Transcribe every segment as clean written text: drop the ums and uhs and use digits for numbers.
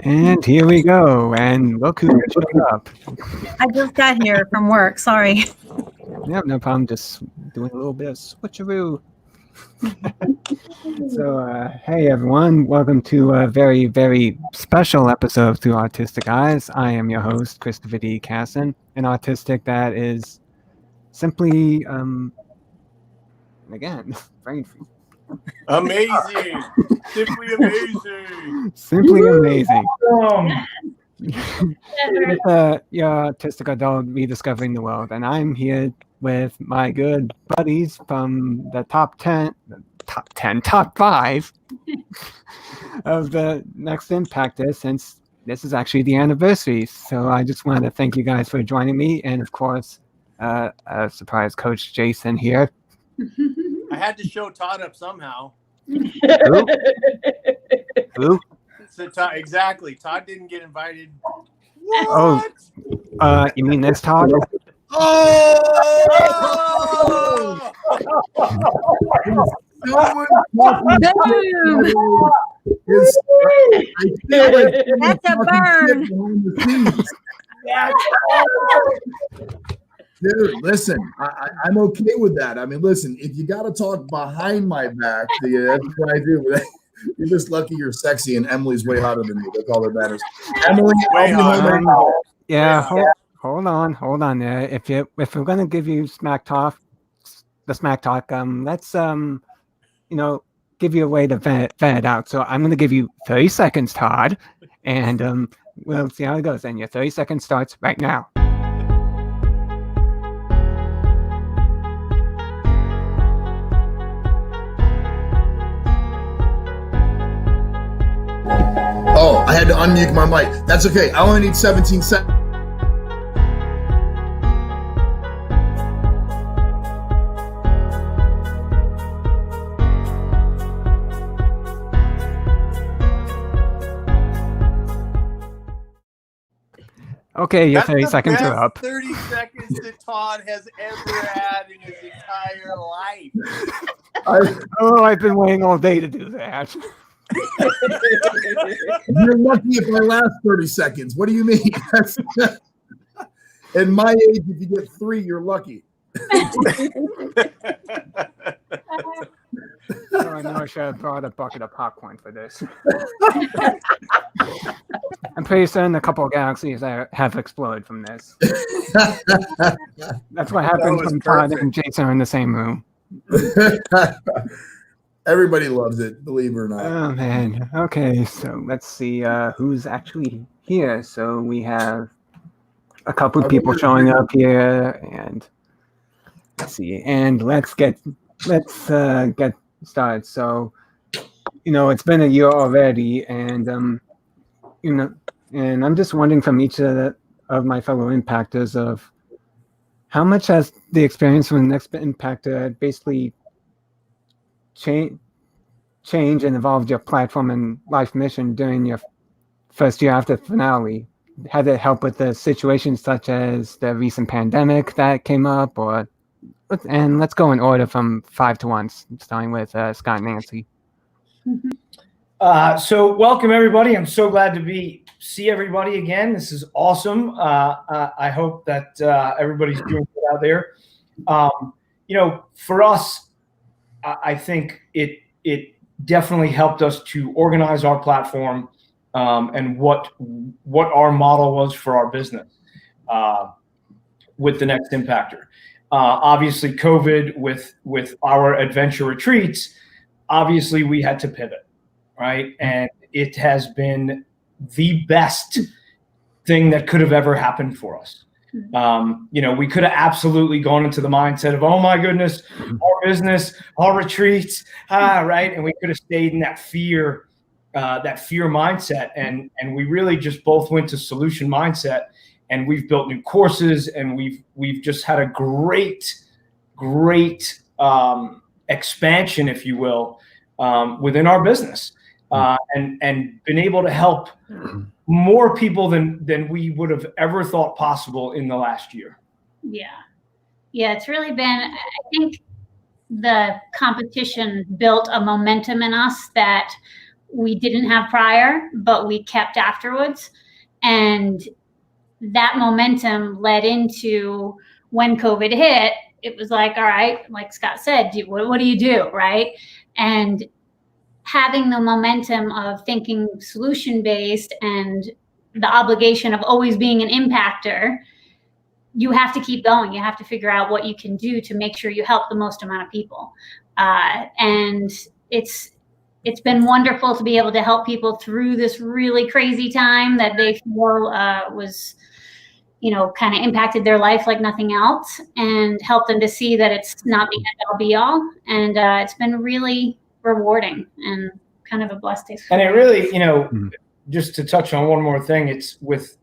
And here we go. And look who showed up. I just got here from work. Sorry. Yeah, no problem. Just doing a little bit of switcheroo. So, hey everyone, welcome to a very, very special episode of Thru Autistic Eyes. I am your host, Christopher D. Casson, an autistic that is simply, again, brain freak. Amazing. Simply amazing. Simply amazing. Better. With your autistic adult rediscovering the world, and I'm here with my good buddies from the top 5 of the next Impactor, since this is actually the anniversary. So I just wanted to thank you guys for joining me, and of course, surprise Coach Jason here. I had to show Todd up somehow. Who? So Todd, exactly. Todd didn't get invited. Oh, you mean this Todd? Oh! That's a burn. Dude, listen, I'm okay with that. I mean, listen, if you got to talk behind my back, that's what I do. You're just lucky you're sexy, and Emily's way hotter than you. That's all that matters. Emily, Way hotter. Yeah, hold on there. If we're gonna give you smack talk, let's give you a way to vent it out. So I'm gonna give you 30 seconds, Todd, and we'll see how it goes. And your 30 seconds starts right now. Oh, I had to unmute my mic. That's okay. I only need 17 seconds. Okay, your That's 30 the seconds are best up. 30 seconds that Todd has ever had in his entire life. I've been waiting all day to do that. You're lucky if I last 30 seconds. What do you mean? In my age, if you get 3, you're lucky. Oh, I know I should have brought a bucket of popcorn for this. I'm pretty certain a couple of galaxies have exploded from this. That's what happens was when Todd perfect. and Jason are in the same room. Everybody loves it, believe it or not. Oh man. Okay, so let's see who's actually here. So we have a couple of people showing up here, and let's see. And let's get started. So, it's been a year already, and and I'm just wondering from each of my fellow impactors of how much has the experience from the next impactor basically change and evolved your platform and life mission during your first year after finale? Had it help with the situations such as the recent pandemic that came up, and let's go in order from 5 to 1, starting with Scott and Nancy. So welcome everybody. I'm so glad to see everybody again. This is awesome. I hope that everybody's doing good out there. For us, I think it definitely helped us to organize our platform and what our model was for our business with the next Impactor. Obviously, COVID with our adventure retreats, obviously we had to pivot, right? And it has been the best thing that could have ever happened for us. We could have absolutely gone into the mindset of, oh my goodness, our business, our retreats, right? And we could have stayed in that fear mindset. And we really just both went to solution mindset, and we've built new courses, and we've just had a great expansion, if you will, within our business, and been able to help more people than we would have ever thought possible in the last year. Yeah, it's really been, I think the competition built a momentum in us that we didn't have prior, but we kept afterwards. And that momentum led into when COVID hit, it was like, all right, like Scott said, what do you do, right? And having the momentum of thinking solution-based and the obligation of always being an impactor, you have to keep going. You have to figure out what you can do to make sure you help the most amount of people. And it's been wonderful to be able to help people through this really crazy time that they feel was, kind of impacted their life like nothing else, and help them to see that it's not the end all be all. And it's been really rewarding and kind of a blessed experience. And it really, just to touch on one more thing, it's with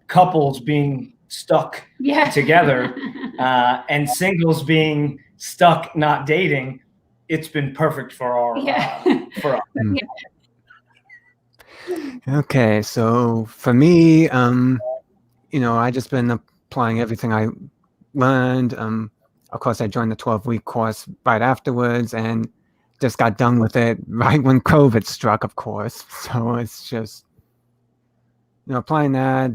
couples being stuck together and singles being stuck not dating. It's been perfect for for us. Okay, so for me, I just been applying everything I learned. Of course, I joined the 12-week course right afterwards and just got done with it right when COVID struck, of course. So it's just, applying that,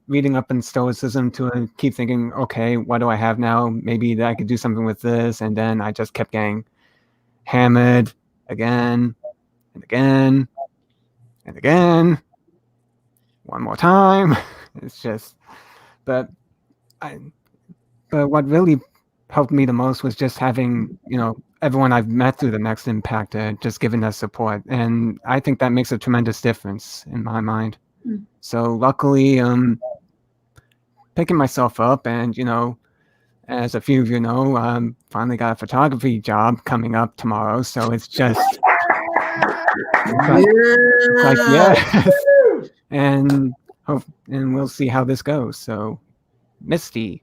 reading up in Stoicism to keep thinking, okay, what do I have now? Maybe that I could do something with this. And then I just kept getting hammered again and again and again, one more time. It's just, but what really helped me the most was just having, everyone I've met through the Next Impactor just giving us support. And I think that makes a tremendous difference in my mind. So luckily, picking myself up and, as a few of you know, finally got a photography job coming up tomorrow. So it's just, yes. And we'll see how this goes. So, Misty,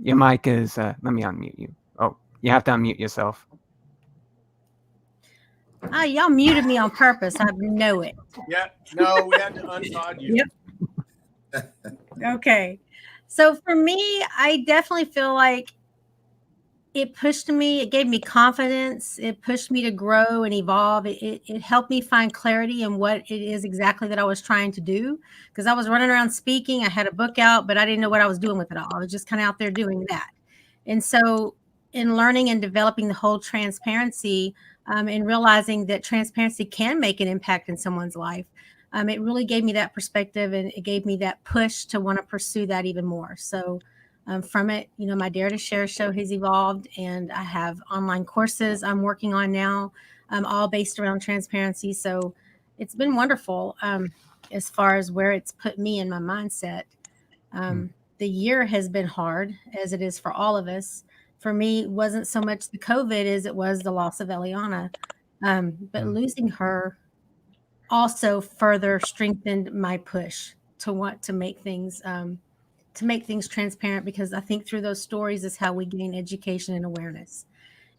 your mic is, let me unmute you. Oh, you have to unmute yourself. Oh, y'all muted me on purpose. I know it. Yeah, no, we had to unmute you. Yep. Okay. So for me, I definitely feel like it pushed me, it gave me confidence, it pushed me to grow and evolve. It helped me find clarity in what it is exactly that I was trying to do. Because I was running around speaking, I had a book out, but I didn't know what I was doing with it all. I was just kind of out there doing that. And so in learning and developing the whole transparency, and realizing that transparency can make an impact in someone's life, it really gave me that perspective, and it gave me that push to want to pursue that even more. So from it, my Dare to Share show has evolved, and I have online courses I'm working on now, all based around transparency. So it's been wonderful as far as where it's put me in my mindset. The year has been hard, as it is for all of us. For me, it wasn't so much the COVID as it was the loss of Eliana. But losing her also further strengthened my push to want to make things transparent, because I think through those stories is how we gain education and awareness.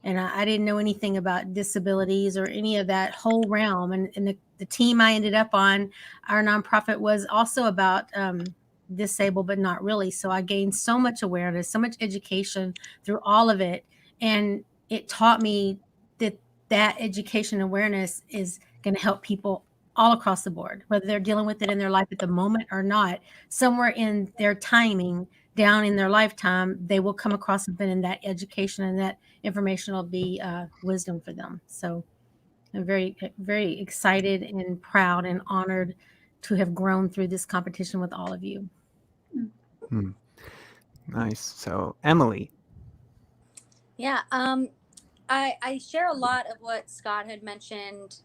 And I didn't know anything about disabilities or any of that whole realm. And the team I ended up on, our nonprofit, was also about disabled, but not really. So I gained so much awareness, so much education through all of it. And it taught me that education awareness is going to help people all across the board, whether they're dealing with it in their life at the moment or not. Somewhere in their timing, down in their lifetime, they will come across something, and that education and that information will be wisdom for them. So I'm very, very excited and proud and honored to have grown through this competition with all of you. Nice. So Emily. Yeah, I share a lot of what Scott had mentioned.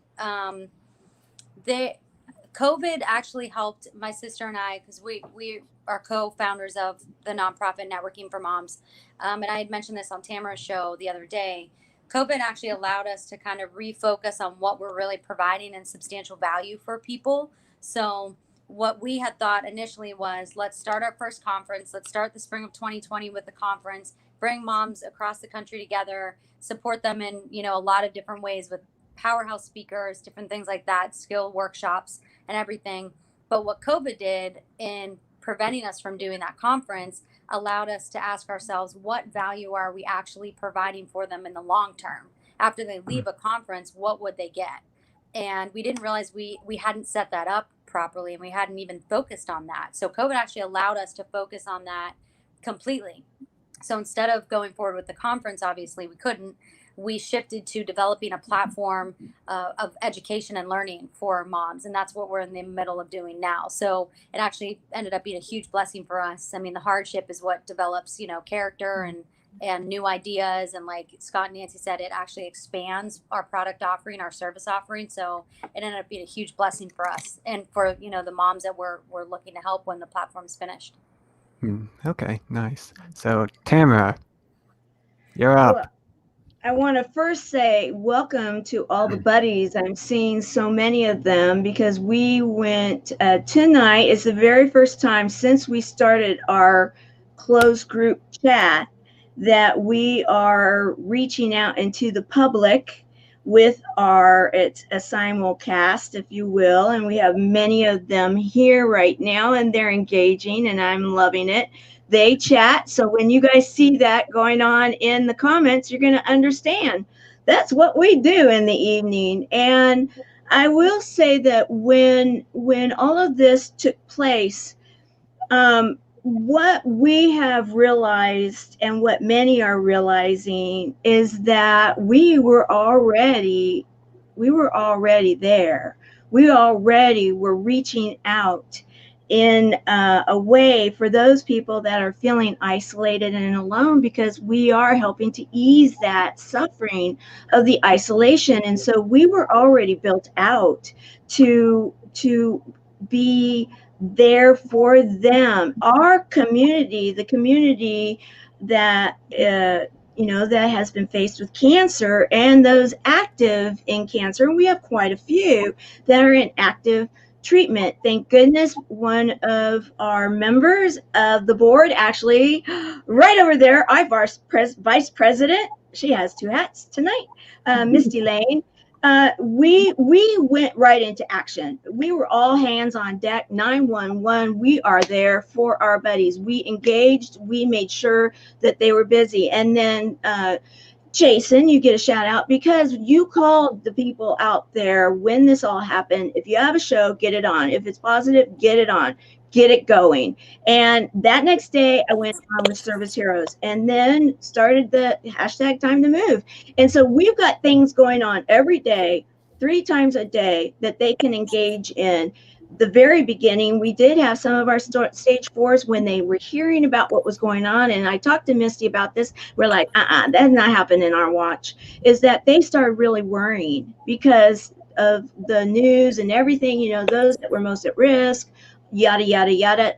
COVID actually helped my sister and I, because we are co-founders of the nonprofit Networking for Moms. And I had mentioned this on Tamara's show the other day. COVID actually allowed us to kind of refocus on what we're really providing in substantial value for people. So what we had thought initially was, let's start our first conference. Let's start the spring of 2020 with the conference, bring moms across the country together, support them in, a lot of different ways with powerhouse speakers, different things like that, skill workshops and everything. But what COVID did in preventing us from doing that conference allowed us to ask ourselves, what value are we actually providing for them in the long term? after they leave a conference, what would they get? And we didn't realize we hadn't set that up properly, and we hadn't even focused on that. So COVID actually allowed us to focus on that completely. So instead of going forward with the conference, obviously we couldn't, we shifted to developing a platform of education and learning for moms. And that's what we're in the middle of doing now. So it actually ended up being a huge blessing for us. I mean, the hardship is what develops, character and new ideas. And like Scott and Nancy said, it actually expands our product offering, our service offering. So it ended up being a huge blessing for us and for, the moms that we're looking to help when the platform's finished. Okay, nice. So Tamara, you're up. Well, I want to first say welcome to all the buddies. I'm seeing so many of them because we went tonight. It's the very first time since we started our closed group chat that we are reaching out into the public with it's a simulcast, if you will, and we have many of them here right now, and they're engaging, and I'm loving it. They chat, so when you guys see that going on in the comments, you're going to understand that's what we do in the evening. And I will say that when all of this took place, what we have realized and what many are realizing is that we were already there. We already were reaching out in a way for those people that are feeling isolated and alone, because we are helping to ease that suffering of the isolation. And so we were already built out to be there for them. Our community, the community that that has been faced with cancer, and those active in cancer, and we have quite a few that are in active treatment. Thank goodness one of our members of the board, actually right over there, our vice president, she has two hats tonight, Misty Lane, we went right into action. We were all hands on deck, 911. We are there for our buddies. We engaged. We made sure that they were busy. And then Jason, you get a shout out because you called the people out there when this all happened. If you have a show, get it on. If it's positive, get it on. Get it going. And that next day I went on with Service Heroes and then started the hashtag Time to Move. And so we've got things going on every day, 3 times a day that they can engage in. The very beginning, we did have some of our stage 4s when they were hearing about what was going on. And I talked to Misty about this. We're like, that's not happening in our watch. Is that they started really worrying because of the news and everything, those that were most at risk, yada, yada, yada.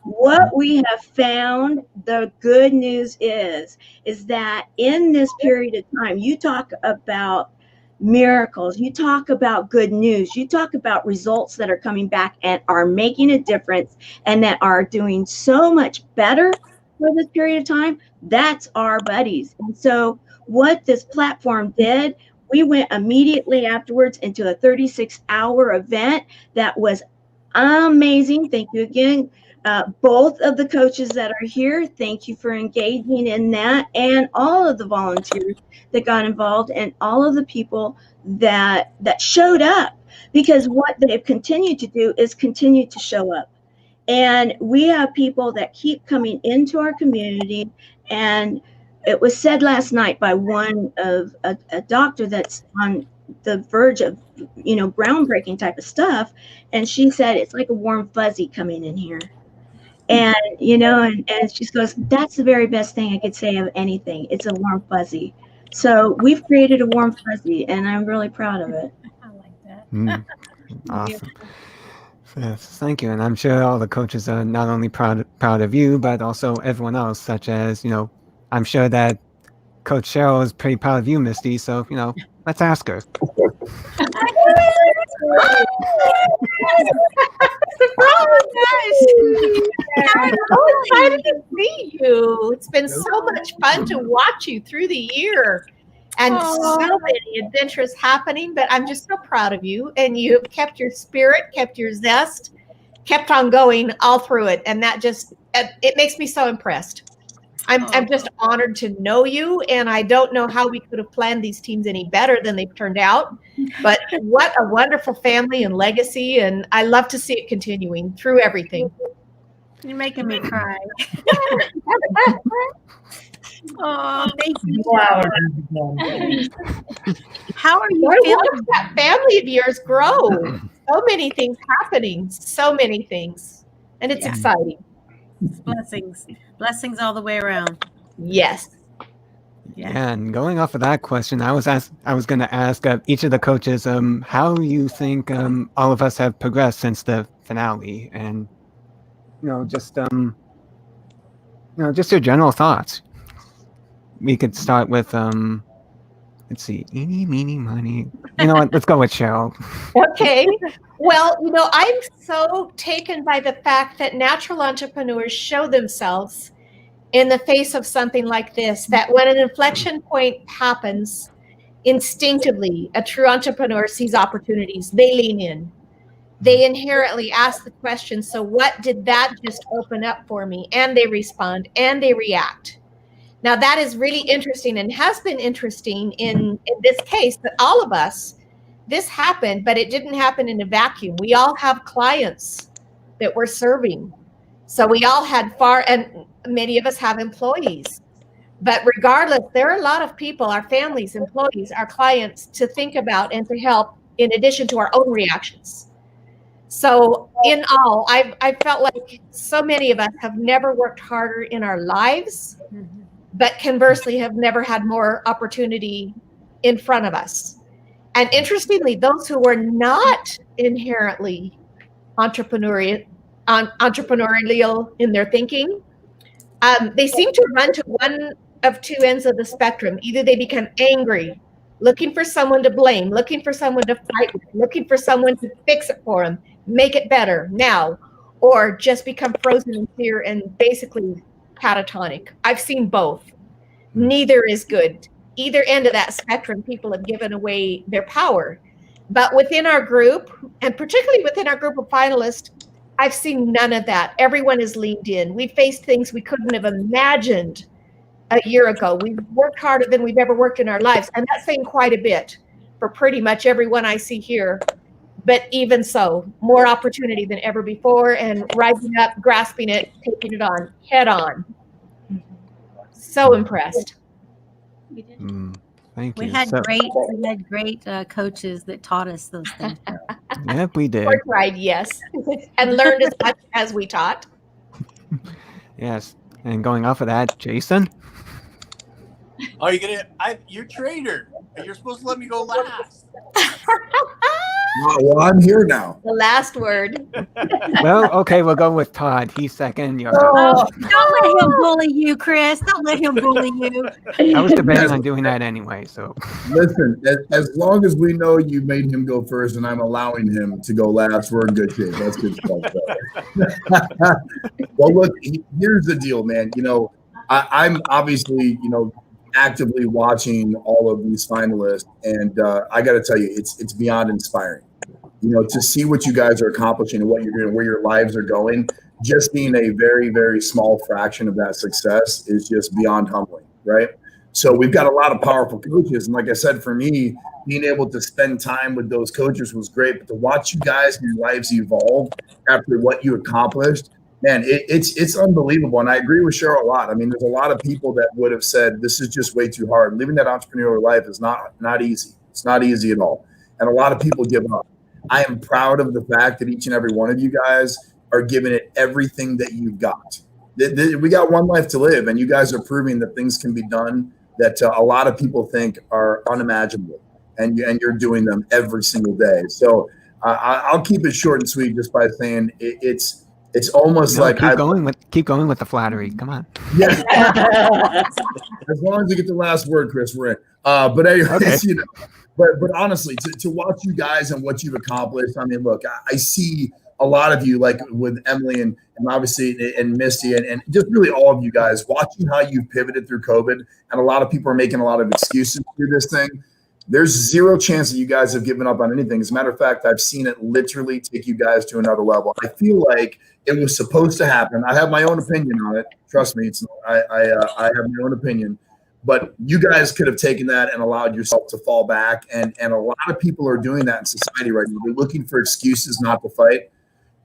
What we have found, the good news is that in this period of time, you talk about miracles, you talk about good news, you talk about results that are coming back and are making a difference and that are doing so much better for this period of time. That's our buddies. And so what this platform did, we went immediately afterwards into a 36-hour event that was amazing. Thank you again. Both of the coaches that are here, thank you for engaging in that, and all of the volunteers that got involved and all of the people that showed up, because what they've continued to do is continue to show up. And we have people that keep coming into our community. And it was said last night by one of a doctor that's on the verge of, groundbreaking type of stuff. And she said, it's like a warm fuzzy coming in here. And, and she goes, that's the very best thing I could say of anything. It's a warm fuzzy. So we've created a warm fuzzy, and I'm really proud of it. I like that. Awesome. Yes, thank you. And I'm sure all the coaches are not only proud of you, but also everyone else, such as, I'm sure that Coach Cheryl is pretty proud of you, Misty. So, let's ask her. I'm so excited to see you. It's been so much fun to watch you through the year and so many adventures happening, but I'm just so proud of you, and you have kept your spirit, kept your zest, kept on going all through it. And that just, it makes me so impressed. I'm just honored to know you, and I don't know how we could have planned these teams any better than they've turned out. But what a wonderful family and legacy, and I love to see it continuing through everything. You're making me cry. Oh, thank you. Wow. How are you Boy, feeling? watch that family of yours grow. So many things happening, so many things, and it's exciting. Blessings all the way around. Yes. Yeah, and going off of that question, I was going to ask each of the coaches how you think all of us have progressed since the finale, and just just your general thoughts. We could start with let's see, eeny, meeny, miny. You know what? Let's go with Cheryl. Okay. Well, I'm so taken by the fact that natural entrepreneurs show themselves in the face of something like this, that when an inflection point happens, instinctively, a true entrepreneur sees opportunities. They lean in. They inherently ask the question, so what did that just open up for me? And they respond and they react. Now, that is really interesting and has been interesting in this case, that all of us, this happened, but it didn't happen in a vacuum. We all have clients that we're serving. So we all had and many of us have employees. But regardless, there are a lot of people, our families, employees, our clients, to think about and to help in addition to our own reactions. So in all, I felt like so many of us have never worked harder in our lives, but conversely have never had more opportunity in front of us. And interestingly, those who were not inherently entrepreneurial in their thinking, they seem to run to one of two ends of the spectrum. Either they become angry, looking for someone to blame, looking for someone to fight with, looking for someone to fix it for them, make it better now, or just become frozen in fear and basically catatonic. I've seen both. Neither is good. Either end of that spectrum, people have given away their power. But within our group, and particularly within our group of finalists, I've seen none of that. Everyone has leaned in. We faced things we couldn't have imagined a year ago. We've worked harder than we've ever worked in our lives. And that's saying quite a bit for pretty much everyone I see here. But even so, more opportunity than ever before, and rising up, grasping it, taking it on, head on. So impressed. Thank you. We had great coaches that taught us those things. Yep, we did. We tried, yes, and learned as much as we taught. Yes, and going off of that, Jason. Oh, you're traitor. You're supposed to let me go last. Well, I'm here now. The last word. Well, okay, we'll go with Todd. He's second. You're Oh, don't let him bully you, Chris. Don't let him bully you. I was debating on doing that anyway. So Listen, as long as we know you made him go first and I'm allowing him to go last, we're in good shape. That's good stuff. Well, look, here's the deal, man. I'm obviously, actively watching all of these finalists, and I got to tell you, it's beyond inspiring. To see what you guys are accomplishing and what you're doing, where your lives are going, just being a very, very small fraction of that success is just beyond humbling, right? So we've got a lot of powerful coaches, and like I said, for me, being able to spend time with those coaches was great. But to watch you guys and your lives evolve after what you accomplished, man, it's unbelievable. And I agree with Cheryl a lot. I mean, there's a lot of people that would have said this is just way too hard. Living that entrepreneurial life is not easy. It's not easy at all. And a lot of people give up. I am proud of the fact that each and every one of you guys are giving it everything that you've got. We got one life to live, and you guys are proving that things can be done that a lot of people think are unimaginable, and you're doing them every single day. So I'll keep it short and sweet just by saying it's almost like keep going with the flattery. Come on. Yeah. As long as you get the last word, Chris, we're in. But anyways, okay. But honestly, to watch you guys and what you've accomplished, I mean, look, I see a lot of you, like with Emily and obviously and Misty and just really all of you guys, watching how you've pivoted through COVID. And a lot of people are making a lot of excuses through this thing. There's zero chance that you guys have given up on anything. As a matter of fact, I've seen it literally take you guys to another level. I feel like it was supposed to happen. I have my own opinion on it. Trust me, I have my own opinion. But you guys could have taken that and allowed yourself to fall back. And a lot of people are doing that in society right now. They're looking for excuses not to fight.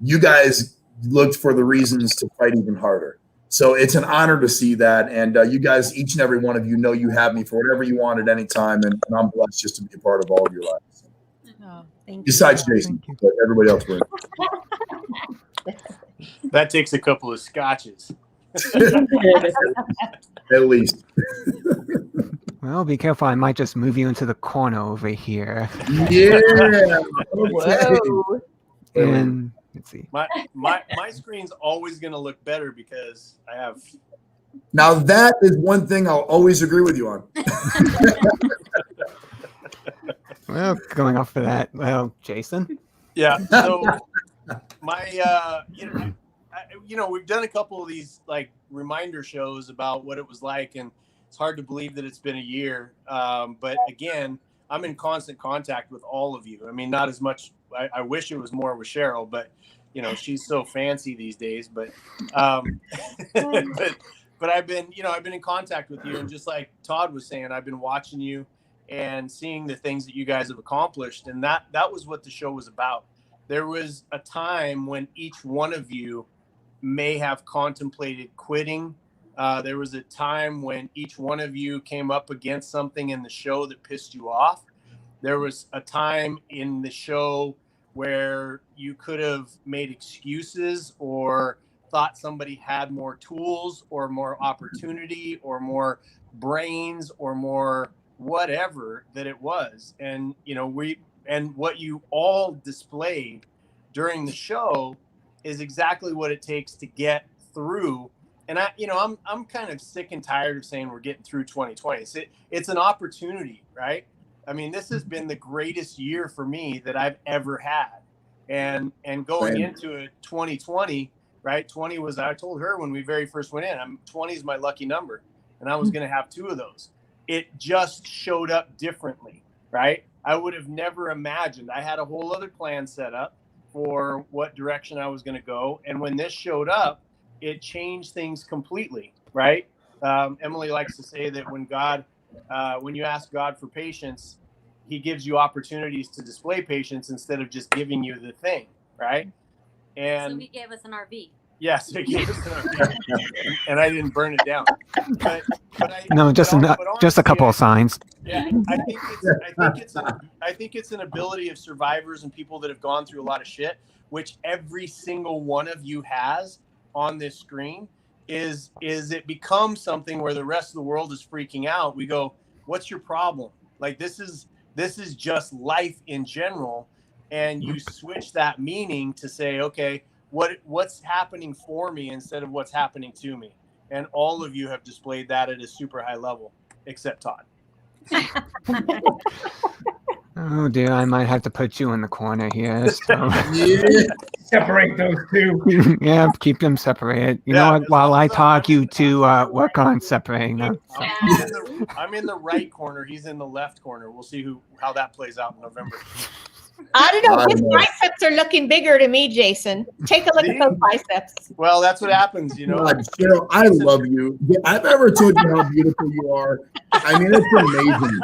You guys looked for the reasons to fight even harder. So it's an honor to see that. And you guys, each and every one of you know you have me for whatever you want at any time. And I'm blessed just to be a part of all of your lives. Oh, thank Besides you. Jason, but everybody else wins. That takes a couple of scotches. At least. Well, be careful. I might just move you into the corner over here. Yeah. Whoa. And let's see. My screen's always going to look better because I have. Now that is one thing I'll always agree with you on. Well, going off of that, well, Jason. Yeah. So my, we've done a couple of these like reminder shows about what it was like, and it's hard to believe that it's been a year. But again, I'm in constant contact with all of you. I mean, not as much. I wish it was more with Cheryl, but she's so fancy these days. But but I've been in contact with you, and just like Todd was saying, I've been watching you and seeing the things that you guys have accomplished, and that was what the show was about. There was a time when each one of you may have contemplated quitting. There was a time when each one of you came up against something in the show that pissed you off. There was a time in the show where you could have made excuses or thought somebody had more tools or more opportunity or more brains or more whatever that it was. And, what you all displayed during the show is exactly what it takes to get through. And I'm kind of sick and tired of saying we're getting through 2020. It's an opportunity, right? I mean, this has been the greatest year for me that I've ever had. And going into it 2020, right? 20 was, I told her when we very first went in, 20 is my lucky number. And I was going to have 2 of those. It just showed up differently, right? I would have never imagined. I had a whole other plan set up for what direction I was going to go. And when this showed up, it changed things completely, right? Emily likes to say that when you ask God for patience, he gives you opportunities to display patience instead of just giving you the thing, right? And so he gave us an RV. Yes, he gave us an RV, and I didn't burn it down. But just a couple of signs. Yeah, I think it's an ability of survivors and people that have gone through a lot of shit, which every single one of you has on this screen. Is it becomes something where the rest of the world is freaking out. We go, what's your problem? Like this is just life in general, and you switch that meaning to say, okay, what's happening for me instead of what's happening to me. And all of you have displayed that at a super high level, except Todd. Oh dear, I might have to put you in the corner here. So. Yeah. Separate those two. Yeah, keep them separated. You know what? While I talk, you two work on separating them. So. I'm in the right corner. He's in the left corner. We'll see how that plays out in November. I don't know. His biceps are looking bigger to me, Jason. Take a look at those biceps. Well, that's what happens, God, Cheryl, I love you. I've never told you how beautiful you are. I mean, it's amazing.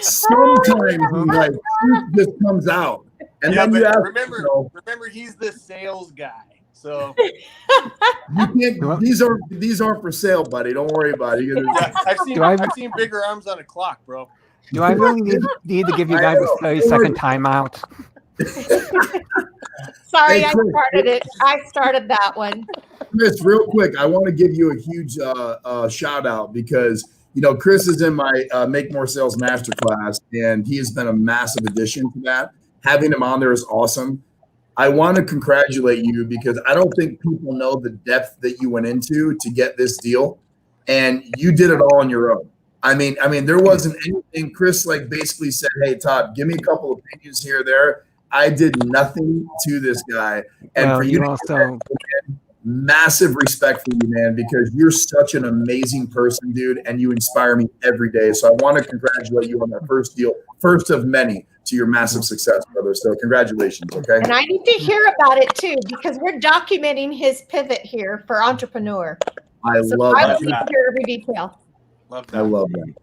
Sometimes like truth just comes out, and then you ask, remember, he's the sales guy. So you can't. These aren't for sale, buddy. Don't worry about it. I've seen bigger arms on a clock, bro. Do I really need to give you guys a 30-second timeout? Sorry, I started it. I started that one. Chris, real quick, I want to give you a huge shout out because Chris is in my Make More Sales Masterclass, and he has been a massive addition to that. Having him on there is awesome. I want to congratulate you because I don't think people know the depth that you went into to get this deal, and you did it all on your own. I mean, there wasn't anything. Chris basically said, "Hey, Todd, give me a couple of opinions here or there." I did nothing to this guy, and for you to massive respect for you, man, because you're such an amazing person, dude, and you inspire me every day. So I want to congratulate you on that first deal, first of many to your massive success, brother. So congratulations, okay? And I need to hear about it too, because we're documenting his pivot here for Entrepreneur. I love I that. need to hear every detail. Love I that. love that.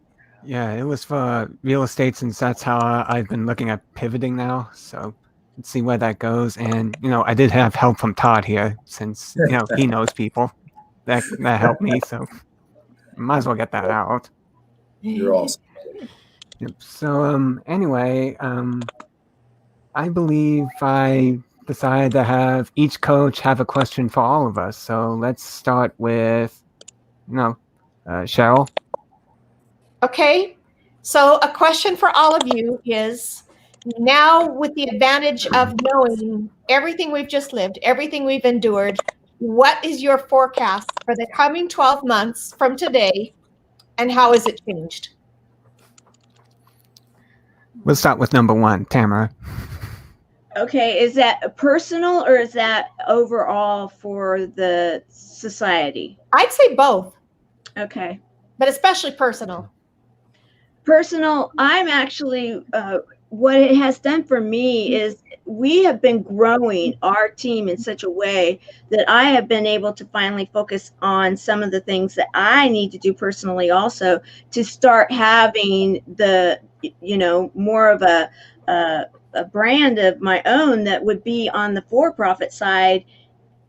Yeah, it was for real estate, since that's how I've been looking at pivoting now. So let's see where that goes. And I did have help from Todd here, since he knows people that helped me. So might as well get that out. You're awesome. Yep. So anyway, I believe I decided to have each coach have a question for all of us. So let's start with Cheryl. Okay, so a question for all of you is, now with the advantage of knowing everything we've just lived, everything we've endured, what is your forecast for the coming 12 months from today, and how has it changed? We'll start with number one, Tamara. Okay, is that personal or is that overall for the society? I'd say both, Okay. but especially personal. Personal, I'm actually, what it has done for me is we have been growing our team in such a way that I have been able to finally focus on some of the things that I need to do personally also, to start having the, more of a brand of my own that would be on the for-profit side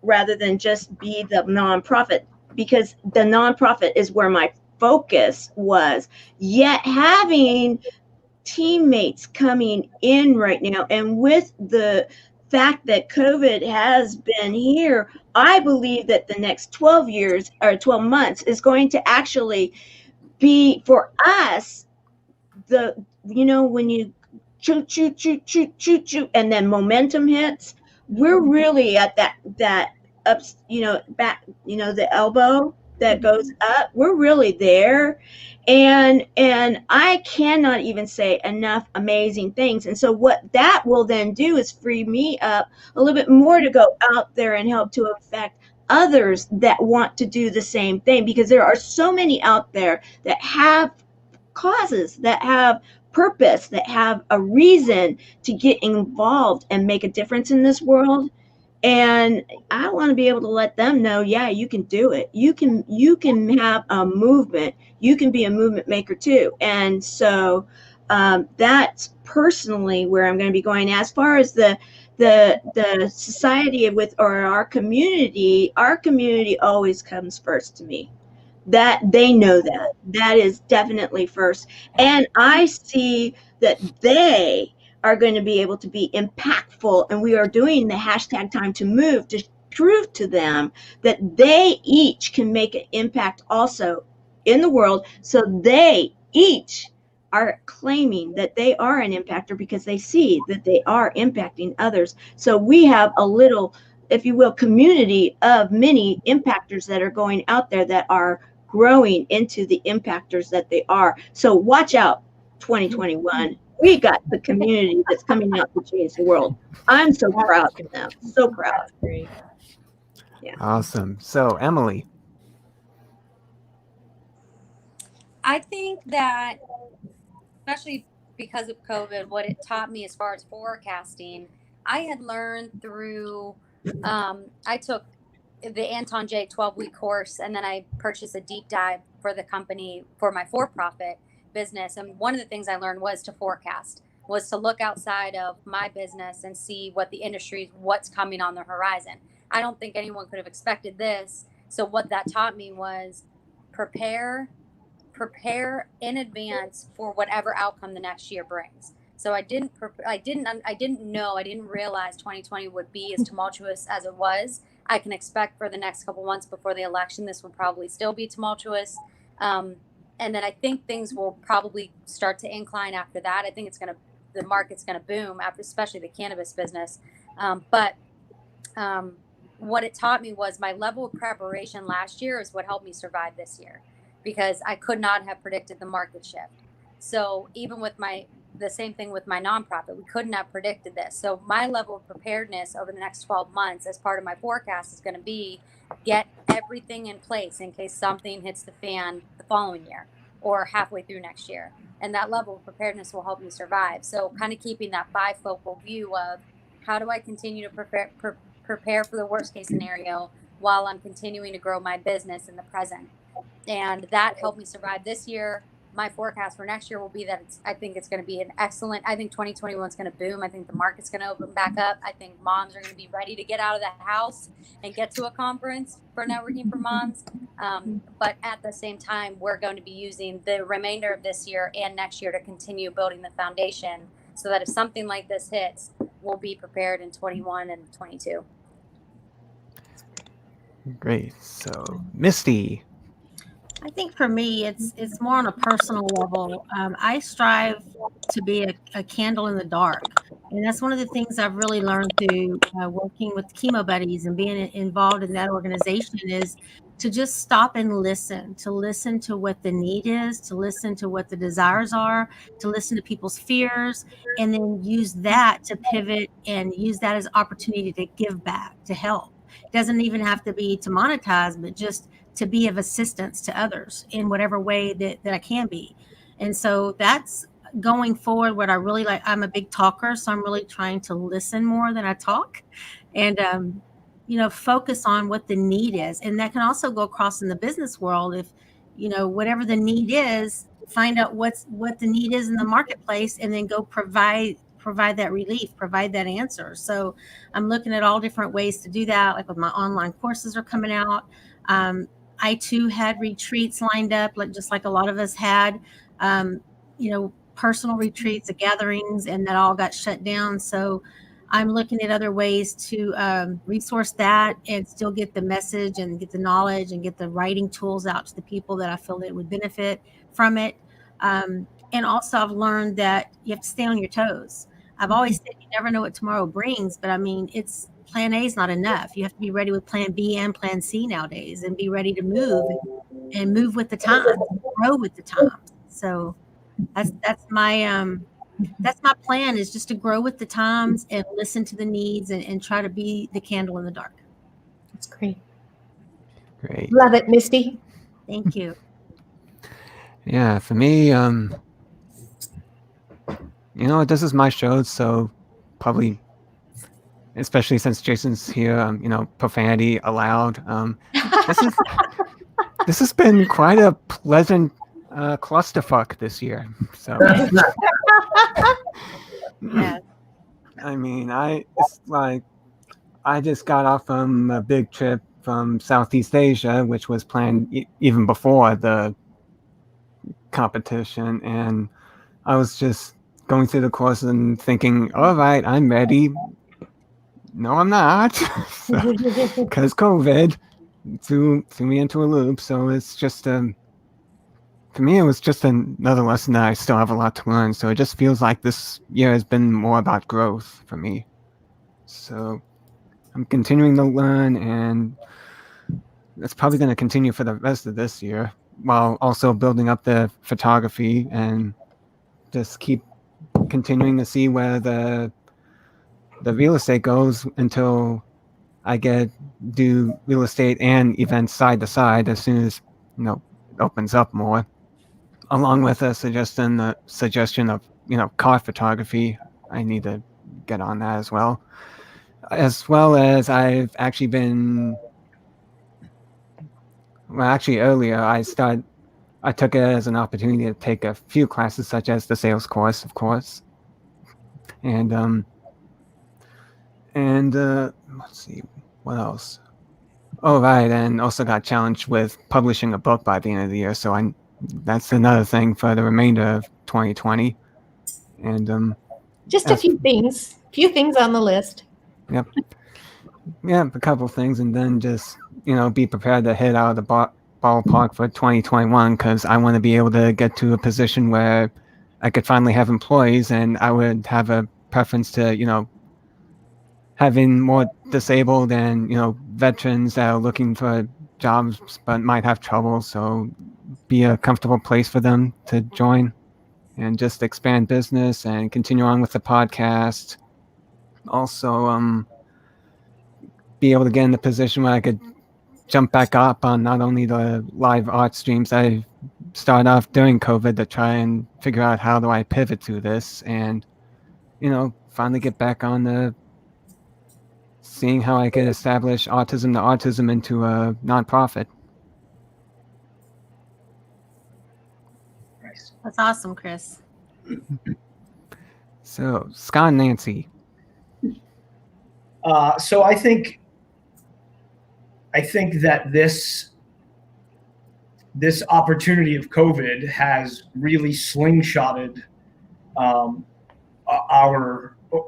rather than just be the nonprofit, because the nonprofit is where my focus was. Yet having teammates coming in right now, and with the fact that COVID has been here, I believe that the next 12 years or 12 months is going to actually be for us when you choo, and then momentum hits, we're really at that ups, back, the elbow that goes up, we're really there. And I cannot even say enough amazing things. And so what that will then do is free me up a little bit more to go out there and help to affect others that want to do the same thing, because there are so many out there that have causes, that have purpose, that have a reason to get involved and make a difference in this world. And I want to be able to let them know, yeah, you can do it. You can have a movement. You can be a movement maker too. And so that's personally where I'm going to be going. As far as the society or our community always comes first to me. That they know that is definitely first. And I see that they are going to be able to be impactful, and we are doing the hashtag time to move to prove to them that they each can make an impact also in the world. So they each are claiming that they are an impactor because they see that they are impacting others. So we have a little, if you will, community of many impactors that are going out there that are growing into the impactors that they are. So watch out, 2021. We got the community that's coming out to change the world. I'm so proud of them. So proud. Yeah. Awesome. So Emily. I think that, especially because of COVID, what it taught me as far as forecasting, I had learned through, I took the Anton J 12-week course, and then I purchased a deep dive for the company for my for-profit business. And one of the things I learned was to forecast, was to look outside of my business and see what the industry, what's coming on the horizon. I don't think anyone could have expected this. So what that taught me was prepare in advance for whatever outcome the next year brings. So I didn't realize 2020 would be as tumultuous as it was. I can expect for the next couple months before the election, this will probably still be tumultuous. And then I think things will probably start to incline after that. I think the market's going to boom after, especially the cannabis business. But what it taught me was my level of preparation last year is what helped me survive this year, because I could not have predicted the market shift. So even with my the same thing with my nonprofit. We couldn't have predicted this. So my level of preparedness over the next 12 months as part of my forecast is going to be get everything in place in case something hits the fan the following year or halfway through next year. And that level of preparedness will help me survive. So kind of keeping that bifocal view of how do I continue to prepare for the worst case scenario while I'm continuing to grow my business in the present. And that helped me survive this year. My forecast for next year will be that I think it's going to be an excellent, I think 2021 is going to boom. I think the market's going to open back up. I think moms are going to be ready to get out of the house and get to a conference for networking for moms. But at the same time, we're going to be using the remainder of this year and next year to continue building the foundation so that if something like this hits, we'll be prepared in 21 and 22. Great. So, Misty. I think for me, it's more on a personal level. I strive to be a candle in the dark, and that's one of the things I've really learned through working with Chemo Buddies and being involved in that organization is to just stop and listen to what the need is, to listen to what the desires are, to listen to people's fears, and then use that to pivot and use that as opportunity to give back, to help. It doesn't even have to be to monetize, but just to be of assistance to others in whatever way that I can be. And so that's going forward what I really like. I'm a big talker, so I'm really trying to listen more than I talk and, focus on what the need is. And that can also go across in the business world. If, whatever the need is, find out what the need is in the marketplace and then go provide that relief, provide that answer. So I'm looking at all different ways to do that. Like with my online courses are coming out. I too had retreats lined up, just like a lot of us had, personal retreats, gatherings, and that all got shut down. So I'm looking at other ways to resource that and still get the message and get the knowledge and get the writing tools out to the people that I feel that would benefit from it. And also I've learned that you have to stay on your toes. I've always said you never know what tomorrow brings, but I mean, plan A is not enough. You have to be ready with plan B and plan C nowadays and be ready to move and move with the times, grow with the times. So that's my plan is just to grow with the times and listen to the needs and try to be the candle in the dark. That's great. Great. Love it, Misty. Thank you. Yeah, for me, this is my show, so probably, especially since Jason's here, profanity allowed. This has been quite a pleasant clusterfuck this year. So, Yeah. I mean, it's like I just got off from a big trip from Southeast Asia, which was planned even before the competition, and I was just going through the course and thinking, all right, I'm ready. No, I'm not, because COVID threw me into a loop. So it's just for me, it was just another lesson that I still have a lot to learn. So it just feels like this year has been more about growth for me. So I'm continuing to learn, and that's probably going to continue for the rest of this year, while also building up the photography and just keep continuing to see where the real estate goes until I do real estate and events side to side as soon as it opens up more, along with a suggestion of car photography. I need to get on that as well as I've actually been earlier I took it as an opportunity to take a few classes, such as the sales course, of course, and let's see what else. Oh, right, and also got challenged with publishing a book by the end of the year. So that's another thing for the remainder of 2020. And just a few things on the list. Yep. Yeah, a couple of things, and then just be prepared to hit out of the ballpark for 2021, because I want to be able to get to a position where I could finally have employees, and I would have a preference to having more disabled and veterans that are looking for jobs but might have trouble, so be a comfortable place for them to join. and just expand business and continue on with the podcast. Also, be able to get in the position where I could jump back up on not only the live art streams I started off during COVID to try and figure out how do I pivot to this, and finally get back on the seeing how I could establish Autism to Autism into a nonprofit. Nice. That's awesome, Chris. So, Scott and Nancy. So I think that this opportunity of COVID has really slingshotted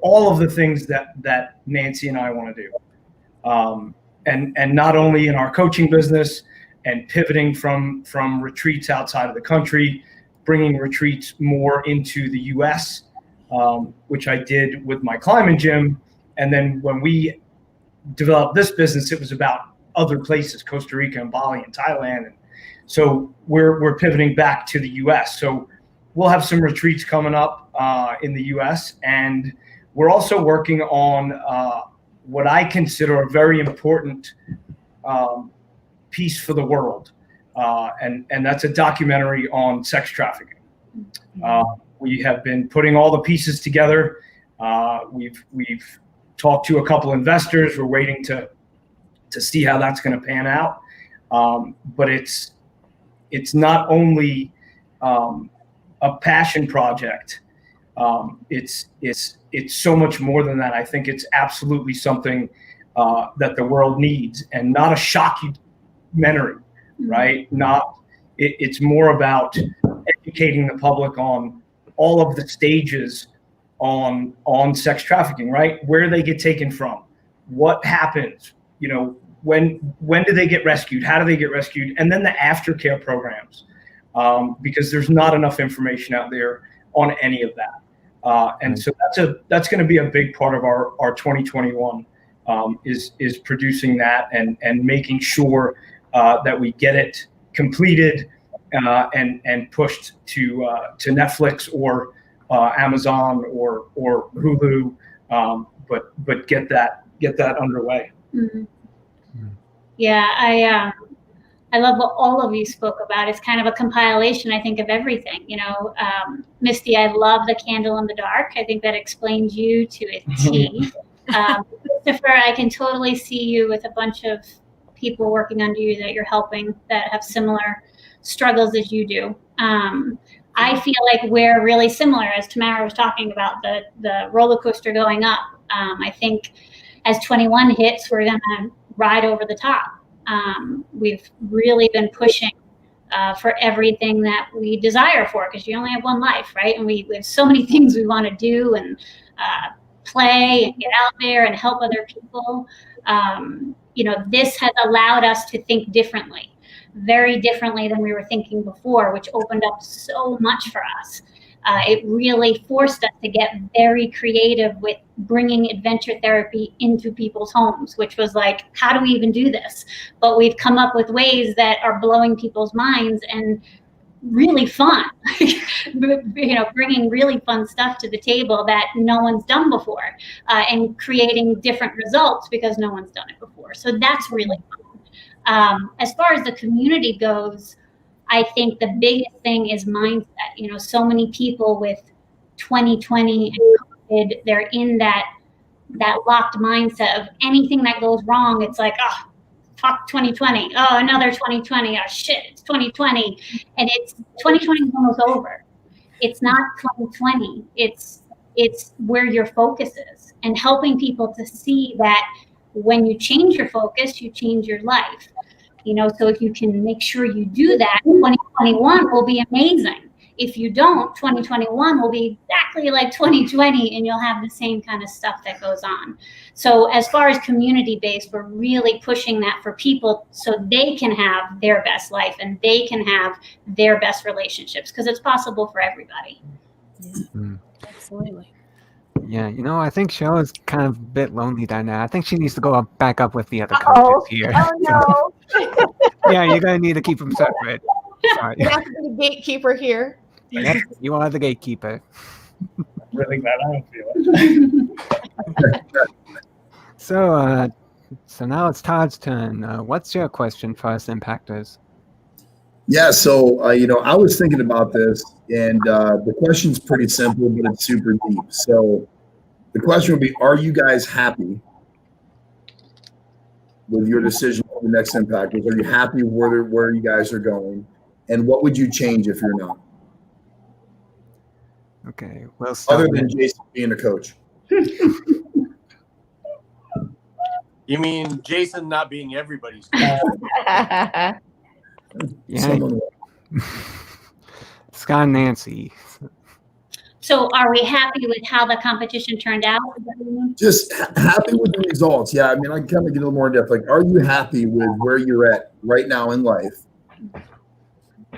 all of the things that Nancy and I want to do, and not only in our coaching business and pivoting from retreats outside of the country, bringing retreats more into the U.S., which I did with my climbing gym, and then when we developed this business, it was about other places, Costa Rica and Bali and Thailand, and so we're pivoting back to the U.S. So we'll have some retreats coming up in the U.S., and we're also working on what I consider a very important piece for the world, and that's a documentary on sex trafficking. We have been putting all the pieces together. We've talked to a couple investors. We're waiting to see how that's going to pan out. But it's not only a passion project. It's so much more than that. I think it's absolutely something that the world needs, and not a shockumentary, right? It's more about educating the public on all of the stages on sex trafficking, right? Where they get taken from, what happens, when do they get rescued, how do they get rescued, and then the aftercare programs, because there's not enough information out there on any of that. And so that's going to be a big part of our 2021, is producing that and making sure that we get it completed and pushed to Netflix or Amazon or Hulu, but get that underway. Mm-hmm. Yeah, I love what all of you spoke about. It's kind of a compilation, I think, of everything. Misty, I love the candle in the dark. I think that explains you to a T. Christopher, I can totally see you with a bunch of people working under you that you're helping that have similar struggles as you do. I feel like we're really similar, as Tamara was talking about, the roller coaster going up. I think as 21 hits, we're going to ride over the top. We've really been pushing for everything that we desire for, because you only have one life, right? And we have so many things we want to do and play and get out there and help other people. This has allowed us to think differently, very differently than we were thinking before, which opened up so much for us. It really forced us to get very creative with bringing adventure therapy into people's homes, which was like, how do we even do this? But we've come up with ways that are blowing people's minds and really fun, bringing really fun stuff to the table that no one's done before, and creating different results because no one's done it before. So that's really fun. As far as the community goes, I think the biggest thing is mindset. So many people with 2020 and COVID, they're in that locked mindset of anything that goes wrong. It's like, oh, fuck 2020. Oh, another 2020. Oh, shit, it's 2020. And 2020 is almost over. It's not 2020. It's where your focus is, and helping people to see that when you change your focus, you change your life. So if you can make sure you do that, 2021 will be amazing. If you don't, 2021 will be exactly like 2020, and you'll have the same kind of stuff that goes on. So as far as community-based, we're really pushing that for people so they can have their best life and they can have their best relationships, because it's possible for everybody. Yeah, absolutely. Yeah, I think Cheryl is kind of a bit lonely down there. I think she needs to go back up with the other coaches here. Oh, no. Yeah, you're going to need to keep them separate. Sorry. You have to be the gatekeeper here. Yep, you are the gatekeeper. I'm really glad I don't feel it. So now it's Todd's turn. What's your question for us impactors? Yeah, so I was thinking about this, and the question's pretty simple, but it's super deep. So the question would be: are you guys happy with your decision for the next impactors? Are you happy where you guys are going? And what would you change if you're not? Okay, we'll start Other with than Jason being a coach. You mean Jason not being everybody's coach? yeah, Someone, Scott and Nancy. So are we happy with how the competition turned out? just happy with the results. Yeah, I mean, I can kind of get a little more in depth. Like, are you happy with where you're at right now in life?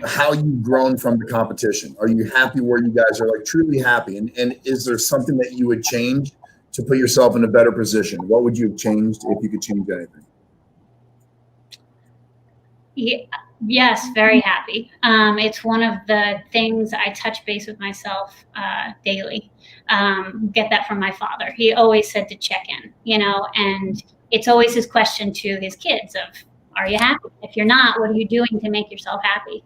How you've grown from the competition? Are you happy where you guys are, like truly happy? And is there something that you would change to put yourself in a better position? What would you have changed if you could change anything? Yeah, yes, very happy. It's one of the things I touch base with myself daily. Get that from my father. He always said to check in, and it's always his question to his kids of, are you happy? If you're not, what are you doing to make yourself happy?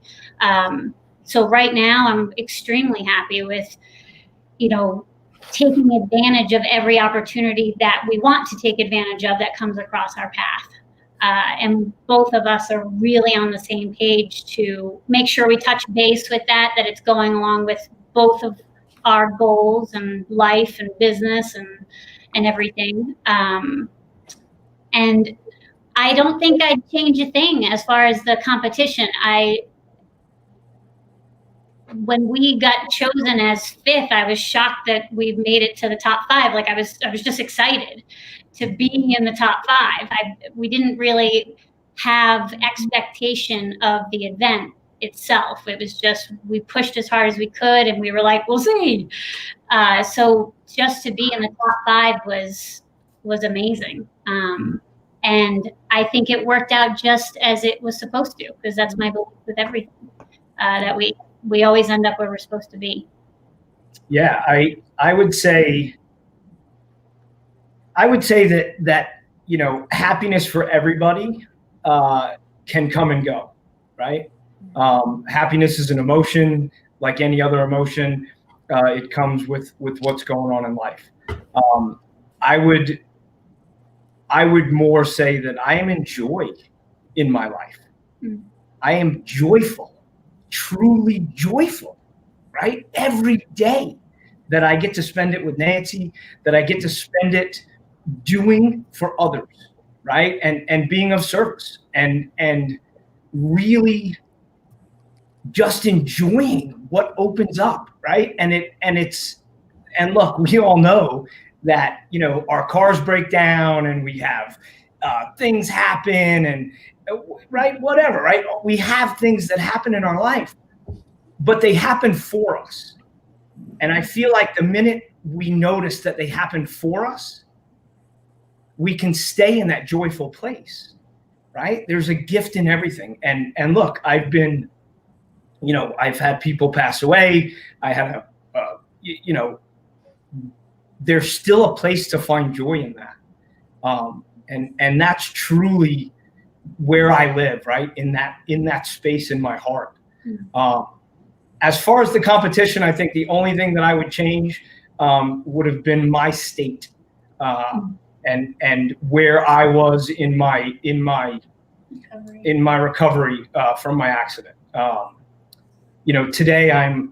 So right now I'm extremely happy with, taking advantage of every opportunity that we want to take advantage of that comes across our path. And both of us are really on the same page to make sure we touch base with that it's going along with both of our goals and life and business and everything. And I don't think I'd change a thing as far as the competition. When we got chosen as 5th, I was shocked that we made it to the top 5. Like I was just excited to be in the top 5. We didn't really have expectation of the event itself. It was just, we pushed as hard as we could and we were like, we'll see. So just to be in the top 5 was amazing. And I think it worked out just as it was supposed to, because that's my belief with everything, that we always end up where we're supposed to be. Yeah, I would say that happiness for everybody can come and go, right? Happiness is an emotion like any other emotion. It comes with what's going on in life. I would more say that I am in joy in my life. I am joyful, truly joyful, right? Every day that I get to spend it with Nancy, that I get to spend it doing for others, right? And being of service and really just enjoying what opens up, right? And look, we all know that, our cars break down and we have things happen and right, whatever, right? We have things that happen in our life, but they happen for us. And I feel like the minute we notice that they happen for us, we can stay in that joyful place, right? There's a gift in everything. And look, I've been, I've had people pass away. I had there's still a place to find joy in that. And that's truly where I live, right? In that space in my heart. As far as the competition, I think the only thing that I would change would have been my state and where I was in my recovery from my accident. Today I'm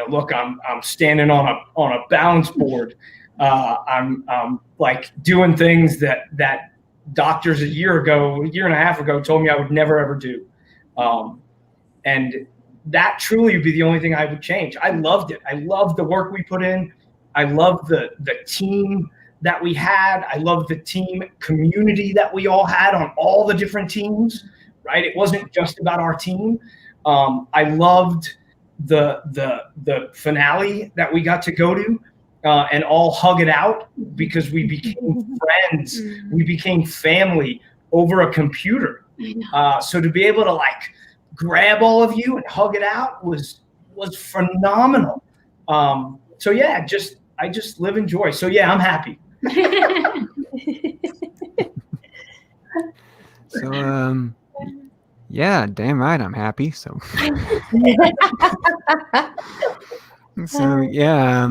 look, I'm standing on a balance board. I'm like doing things that doctors a year and a half ago told me I would never ever do. And that truly would be the only thing I would change. I loved it. I loved the work we put in. I loved the team that we had. I loved the team community that we all had on all the different teams, right? It wasn't just about our team. I loved the finale that we got to go to and all hug it out because we became friends. We became family over a computer. So to be able to grab all of you and hug it out was was phenomenal. So yeah, I just live in joy. So yeah, I'm happy. So yeah, damn right, I'm happy. So yeah,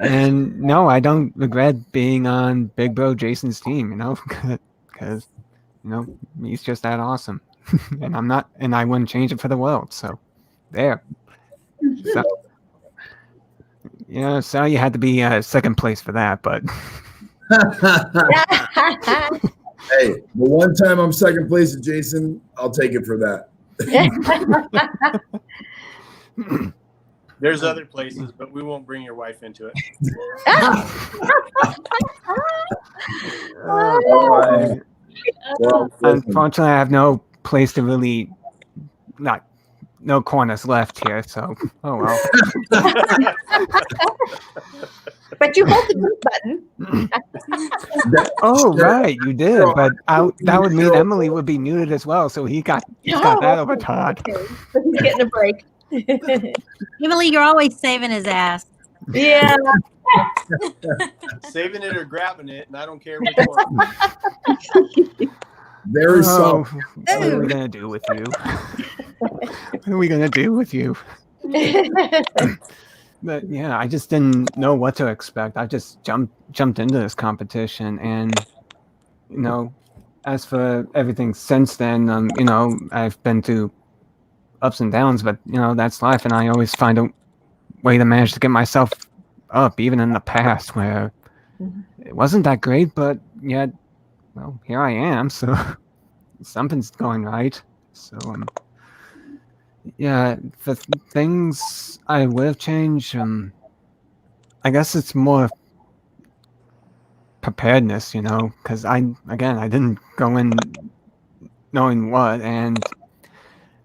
and no, I don't regret being on Big Bro Jason's team. You know, because he's just that awesome, and I'm not, and I wouldn't change it for the world. So there. So, so you had to be second place for that, but Hey, the one time I'm second place at Jason, I'll take it for that. There's other places, but we won't bring your wife into it. Well, unfortunately, I have no place to really, no corners left here. So, oh well. But you hold the mute button. Oh right, you did. But that would mean Emily would be muted as well. So he's got that over Todd. Okay. So he's getting a break. Emily, you're always saving his ass. Yeah. Saving it or grabbing it, and I don't care which one. Very soft. What are we gonna do with you? What are we gonna do with you? But yeah, I just didn't know what to expect. I just jumped into this competition, and as for everything since then, I've been through ups and downs, but that's life, and I always find a way to manage to get myself up, even in the past where it wasn't that great, but yet, well, here I am, so something's going right. So yeah, the things I would have changed, I guess it's more preparedness, because I didn't go in knowing what, and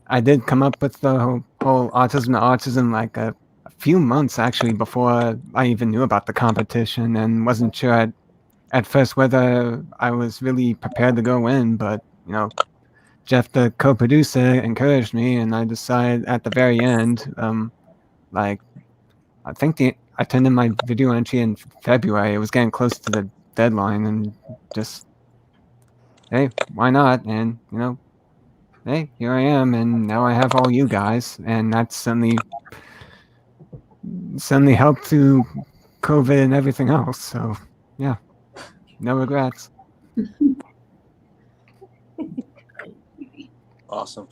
I did come up with the whole autism like a few months actually before I even knew about the competition, and wasn't sure at first whether I was really prepared to go in, but Jeff, the co-producer, encouraged me, and I decided at the very end, I think I turned in my video entry in February. It was getting close to the deadline, and just, hey, why not? And hey, here I am, and now I have all you guys, and that's suddenly helped through COVID and everything else. So yeah, no regrets. Awesome.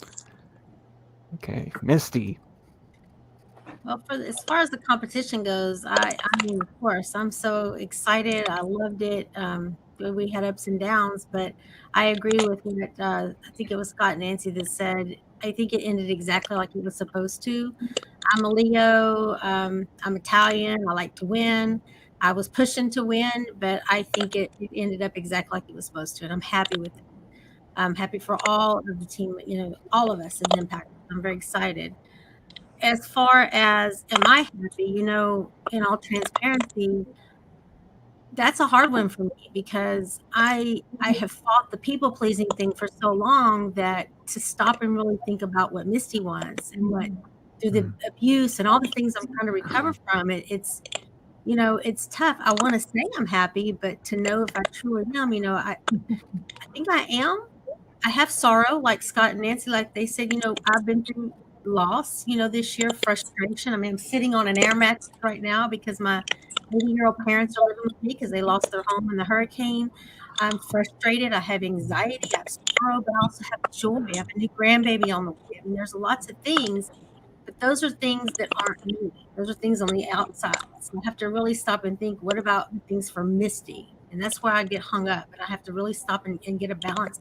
Okay, Misty. Well, as far as the competition goes, I mean, of course, I'm so excited. I loved it. We had ups and downs, but I agree with what I think it was Scott and Nancy that said. I think it ended exactly like it was supposed to. I'm a Leo. I'm Italian. I like to win. I was pushing to win, but I think it ended up exactly like it was supposed to, and I'm happy with it. I'm happy for all of the team, all of us as Impact. I'm very excited. As far as am I happy, in all transparency, that's a hard one for me because I have fought the people pleasing thing for so long that to stop and really think about what Misty wants and what through the abuse and all the things I'm trying to recover from it's tough. I want to say I'm happy, but to know if I truly am, I think I am. I have sorrow, like Scott and Nancy, like they said, I've been through loss, this year, frustration. I mean, I'm sitting on an air mattress right now because my 80-year-old parents are living with me because they lost their home in the hurricane. I'm frustrated. I have anxiety. I have sorrow, but I also have joy. I have a new grandbaby on the way. I mean, there's lots of things, but those are things that aren't me. Those are things on the outside. So I have to really stop and think, what about the things for Misty? And that's where I get hung up. And I have to really stop and get a balance.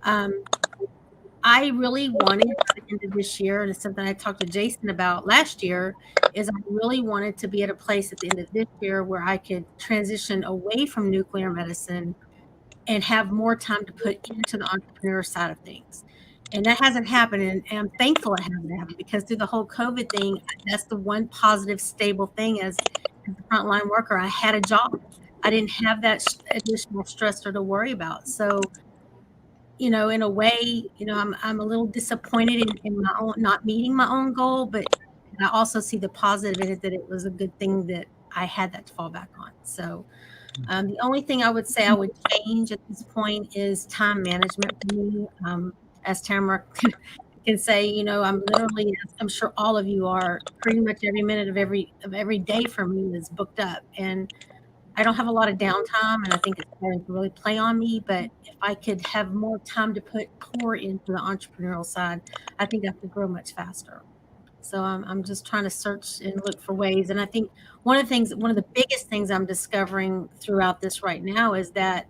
I really wanted at the end of this year, and it's something I talked to Jason about last year, is I really wanted to be at a place at the end of this year where I could transition away from nuclear medicine and have more time to put into the entrepreneur side of things. And that hasn't happened, and I'm thankful it hasn't happened because through the whole COVID thing, that's the one positive, stable thing as a frontline worker. I had a job. I didn't have that additional stressor to worry about. So in a way, I'm a little disappointed in my own not meeting my own goal, but And I also see the positive in it, that it was a good thing that I had that to fall back on. So the only thing I would say I would change at this point is time management for me. As Tamara can say, you know, I'm literally, I'm sure all of you are, pretty much every minute of every day for me is booked up, and I don't have a lot of downtime, and I think it's starting to really play on me. But if I could have more time to pour into the entrepreneurial side, I think I could grow much faster. So I'm just trying to search and look for ways. And I think one of the biggest things I'm discovering throughout this right now is that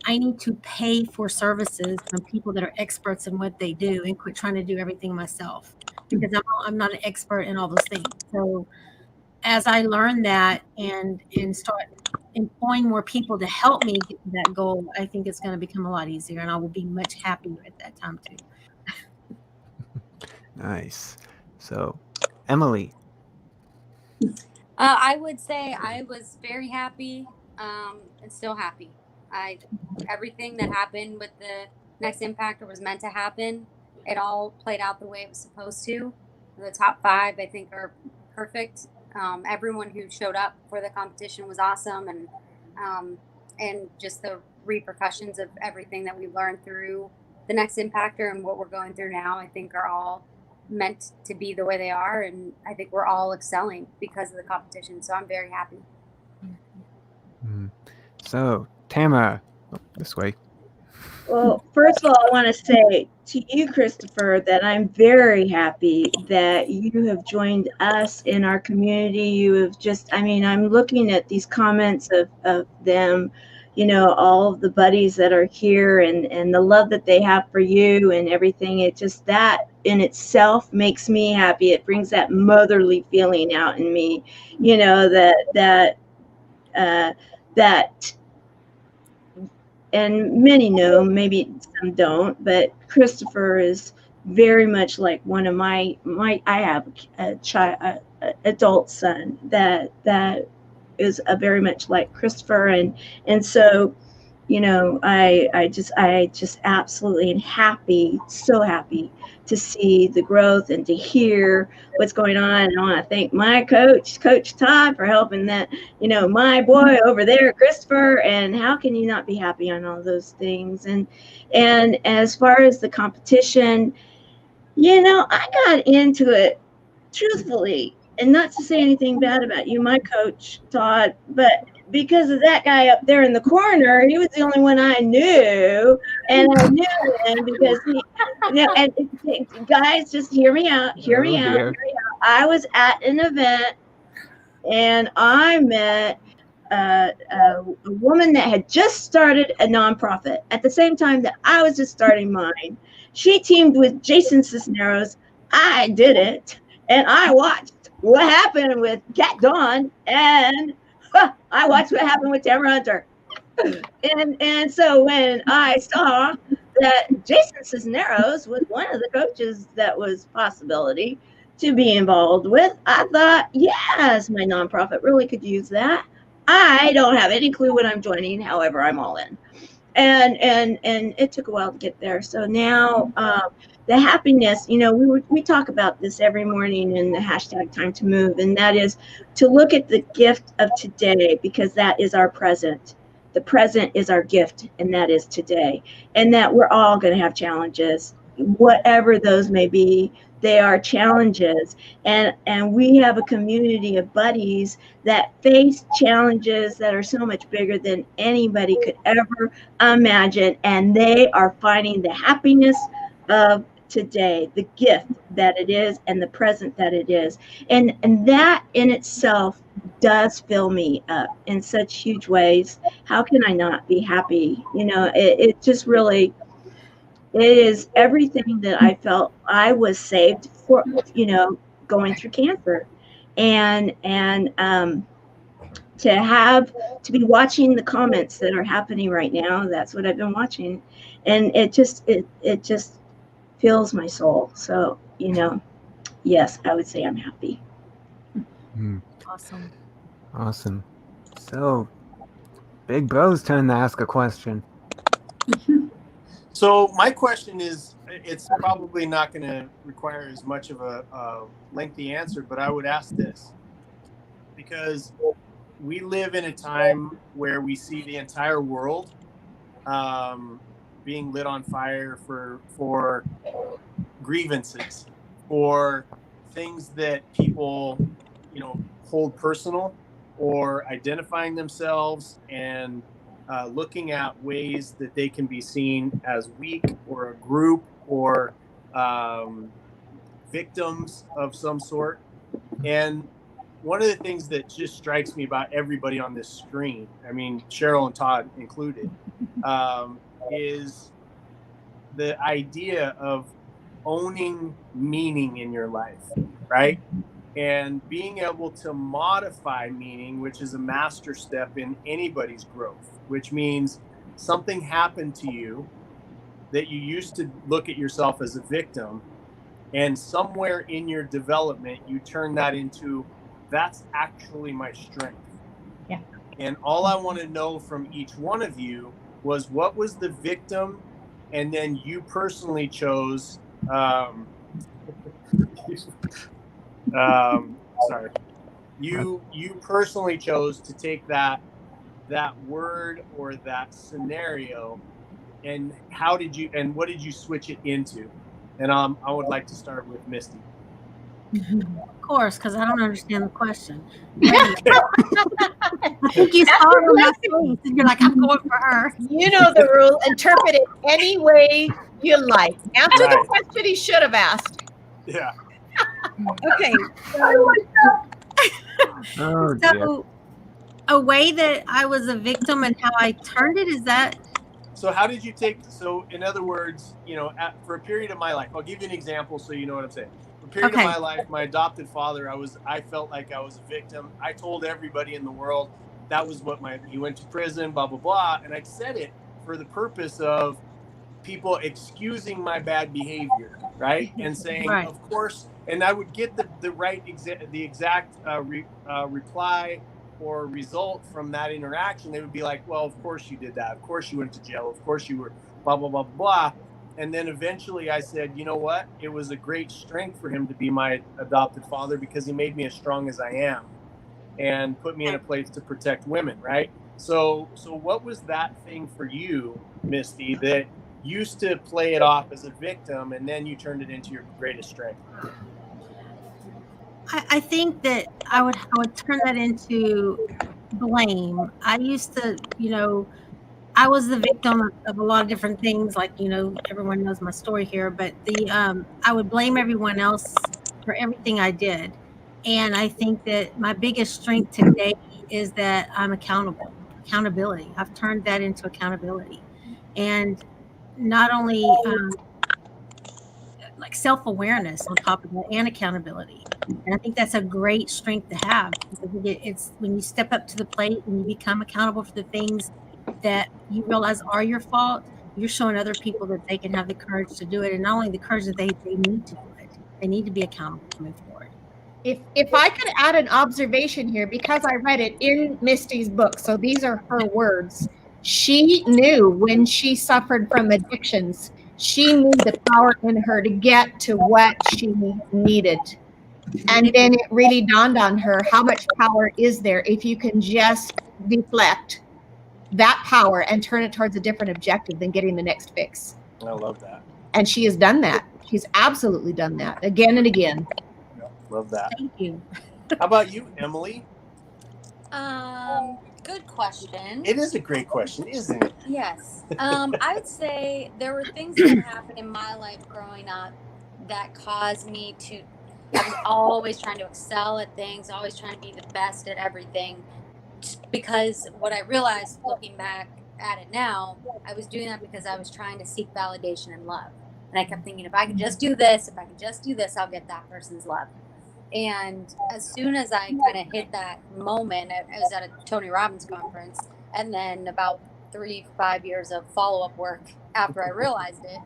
I need to pay for services from people that are experts in what they do, and quit trying to do everything myself, because I'm not an expert in all those things. So as I learn that and start employing more people to help me get to that goal, I think it's going to become a lot easier, and I will be much happier at that time too. Nice. So, Emily. I would say I was very happy, and still happy. Everything that happened with the next Impactor was meant to happen. It all played out the way it was supposed to. The top 5, I think, are perfect. Everyone who showed up for the competition was awesome, and just the repercussions of everything that we learned through the next Impactor and what we're going through now, I think, are all meant to be the way they are, and I think we're all excelling because of the competition. So I'm very happy. So, Tamara, this way. Well, first of all, I want to say to you, Christopher, that I'm very happy that you have joined us in our community. You have just, I mean, I'm looking at these comments of them, you know, all of the buddies that are here, and the love that they have for you and everything. It just, that in itself makes me happy. It brings that motherly feeling out in me, you know, that and many know, maybe some don't, but Christopher is very much like one of my I have a child, adult son that is very much like Christopher, and so, you know, I just absolutely am happy, so happy to see the growth and to hear what's going on. And I want to thank my coach, Coach Todd, for helping that, you know, my boy over there, Christopher. And how can you not be happy on all those things? And as far as the competition, you know, I got into it truthfully, and not to say anything bad about you, my coach, Todd, but because of that guy up there in the corner, he was the only one I knew, and I knew him because he, you know, and guys, just hear me out, hear me out. I was at an event, and I met a woman that had just started a nonprofit at the same time that I was just starting mine. She teamed with Jason Cisneros. I did it, and I watched what happened with Cat Dawn, and I watched what happened with Tamara Hunter. And so when I saw that Jason Cisneros was one of the coaches that was possibility to be involved with, I thought, yes, my nonprofit really could use that. I don't have any clue what I'm joining, however, I'm all in. And it took a while to get there. So now the happiness, you know, we talk about this every morning in the hashtag Time to Move, and that is to look at the gift of today, because that is our present. The present is our gift, and that is today. And that we're all going to have challenges, whatever those may be. They are challenges, and we have a community of buddies that face challenges that are so much bigger than anybody could ever imagine, and they are finding the happiness of today, the gift that it is, and the present that it is, and that in itself does fill me up in such huge ways. How can I not be happy? You know, it just really, it is everything that I felt I was saved for, you know, going through cancer, and to be watching the comments that are happening right now. That's what I've been watching, and it just fills my soul. So, you know, yes, I would say I'm happy. Awesome. So, Big Bro's turn to ask a question. So my question is, it's probably not going to require as much of a lengthy answer, but I would ask this, because we live in a time where we see the entire world being lit on fire for grievances, for things that people, hold personal, or identifying themselves and looking at ways that they can be seen as weak or a group or victims of some sort. And one of the things that just strikes me about everybody on this screen, I mean, Cheryl and Todd included, is the idea of owning meaning in your life, right? And being able to modify meaning, which is a master step in anybody's growth, which means something happened to you that you used to look at yourself as a victim, and somewhere in your development, you turn that into, that's actually my strength. Yeah. And all I want to know from each one of you was, what was the victim? And then you personally chose, sorry, you personally chose to take that word or that scenario, and what did you switch it into? And I would like to start with Misty. Of course, because I don't understand the question. I think you saw it on my face, and you're like, I'm going for her. You know the rule. Interpret it any way you like. Answer the question he should have asked. Yeah. Okay. So a way that I was a victim and how I turned it, is that? So how did you so in other words, for a period of my life, I'll give you an example so you know what I'm saying. For a period of my life, my adopted father, I felt like I was a victim. I told everybody in the world that was what he went to prison, blah, blah, blah. And I said it for the purpose of people excusing my bad behavior, right? And saying, of course, and I would get the exact reply or result from that interaction. They would be like, well, of course you did that. Of course you went to jail. Of course you were blah, blah, blah, blah. And then eventually I said, you know what? It was a great strength for him to be my adopted father, because he made me as strong as I am and put me in a place to protect women, right? So what was that thing for you, Misty, that used to play it off as a victim and then you turned it into your greatest strength? I think that I would turn that into blame. I used to, I was the victim of a lot of different things, like, everyone knows my story here, but I would blame everyone else for everything I did. And I think that my biggest strength today is that I'm accountability. I've turned that into accountability. And not only like self-awareness on top of that, and accountability. And I think that's a great strength to have, because it's when you step up to the plate and you become accountable for the things that you realize are your fault, you're showing other people that they can have the courage to do it. And not only the courage, that they need to do it. They need to be accountable to move forward. If I could add an observation here, because I read it in Misty's book, so these are her words. She knew when she suffered from addictions, she knew the power in her to get to what she needed. And then it really dawned on her how much power is there if you can just deflect that power and turn it towards a different objective than getting the next fix. I love that. And she has done that. She's absolutely done that again and again. Love that. Thank you. How about you, Emily? Good question. It is a great question, isn't it? Yes. I would say there were things that happened in my life growing up that caused me to, I was always trying to excel at things, always trying to be the best at everything. Because what I realized looking back at it now, I was doing that because I was trying to seek validation and love. And I kept thinking, if I can just do this, I'll get that person's love. And as soon as I kind of hit that moment, I was at a Tony Robbins conference, and then about 3-5 years of follow-up work after I realized it,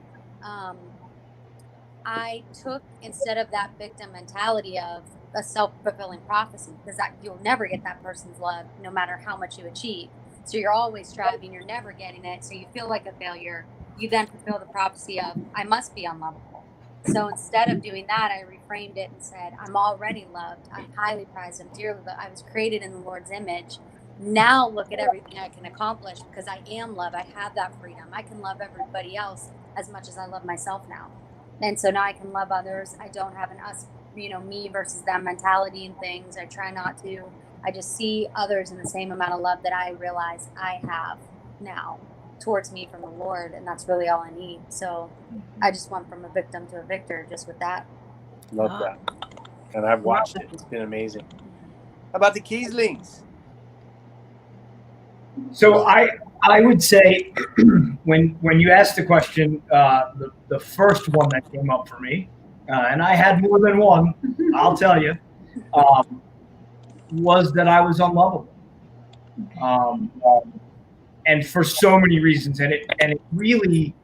I took, instead of that victim mentality of a self-fulfilling prophecy, because you'll never get that person's love no matter how much you achieve. So you're always striving, you're never getting it, so you feel like a failure. you then fulfill the prophecy of, I must be unlovable. So instead of doing that, I reframed it and said, I'm already loved. I'm highly prized. I'm dearly loved. I was created in the Lord's image. Now look at everything I can accomplish because I am love. I have that freedom. I can love everybody else as much as I love myself now. And so now I can love others. I don't have an us, me versus them mentality and things. I try not to. I just see others in the same amount of love that I realize I have now towards me from the Lord, and that's really all I need. So I just went from a victim to a victor just with that. Love that. And I've watched it. It's been amazing. How about the Kieslings? So I would say when you asked the question, the first one that came up for me, and I had more than one, I'll tell you, was that I was unlovable. And for so many reasons, and it really,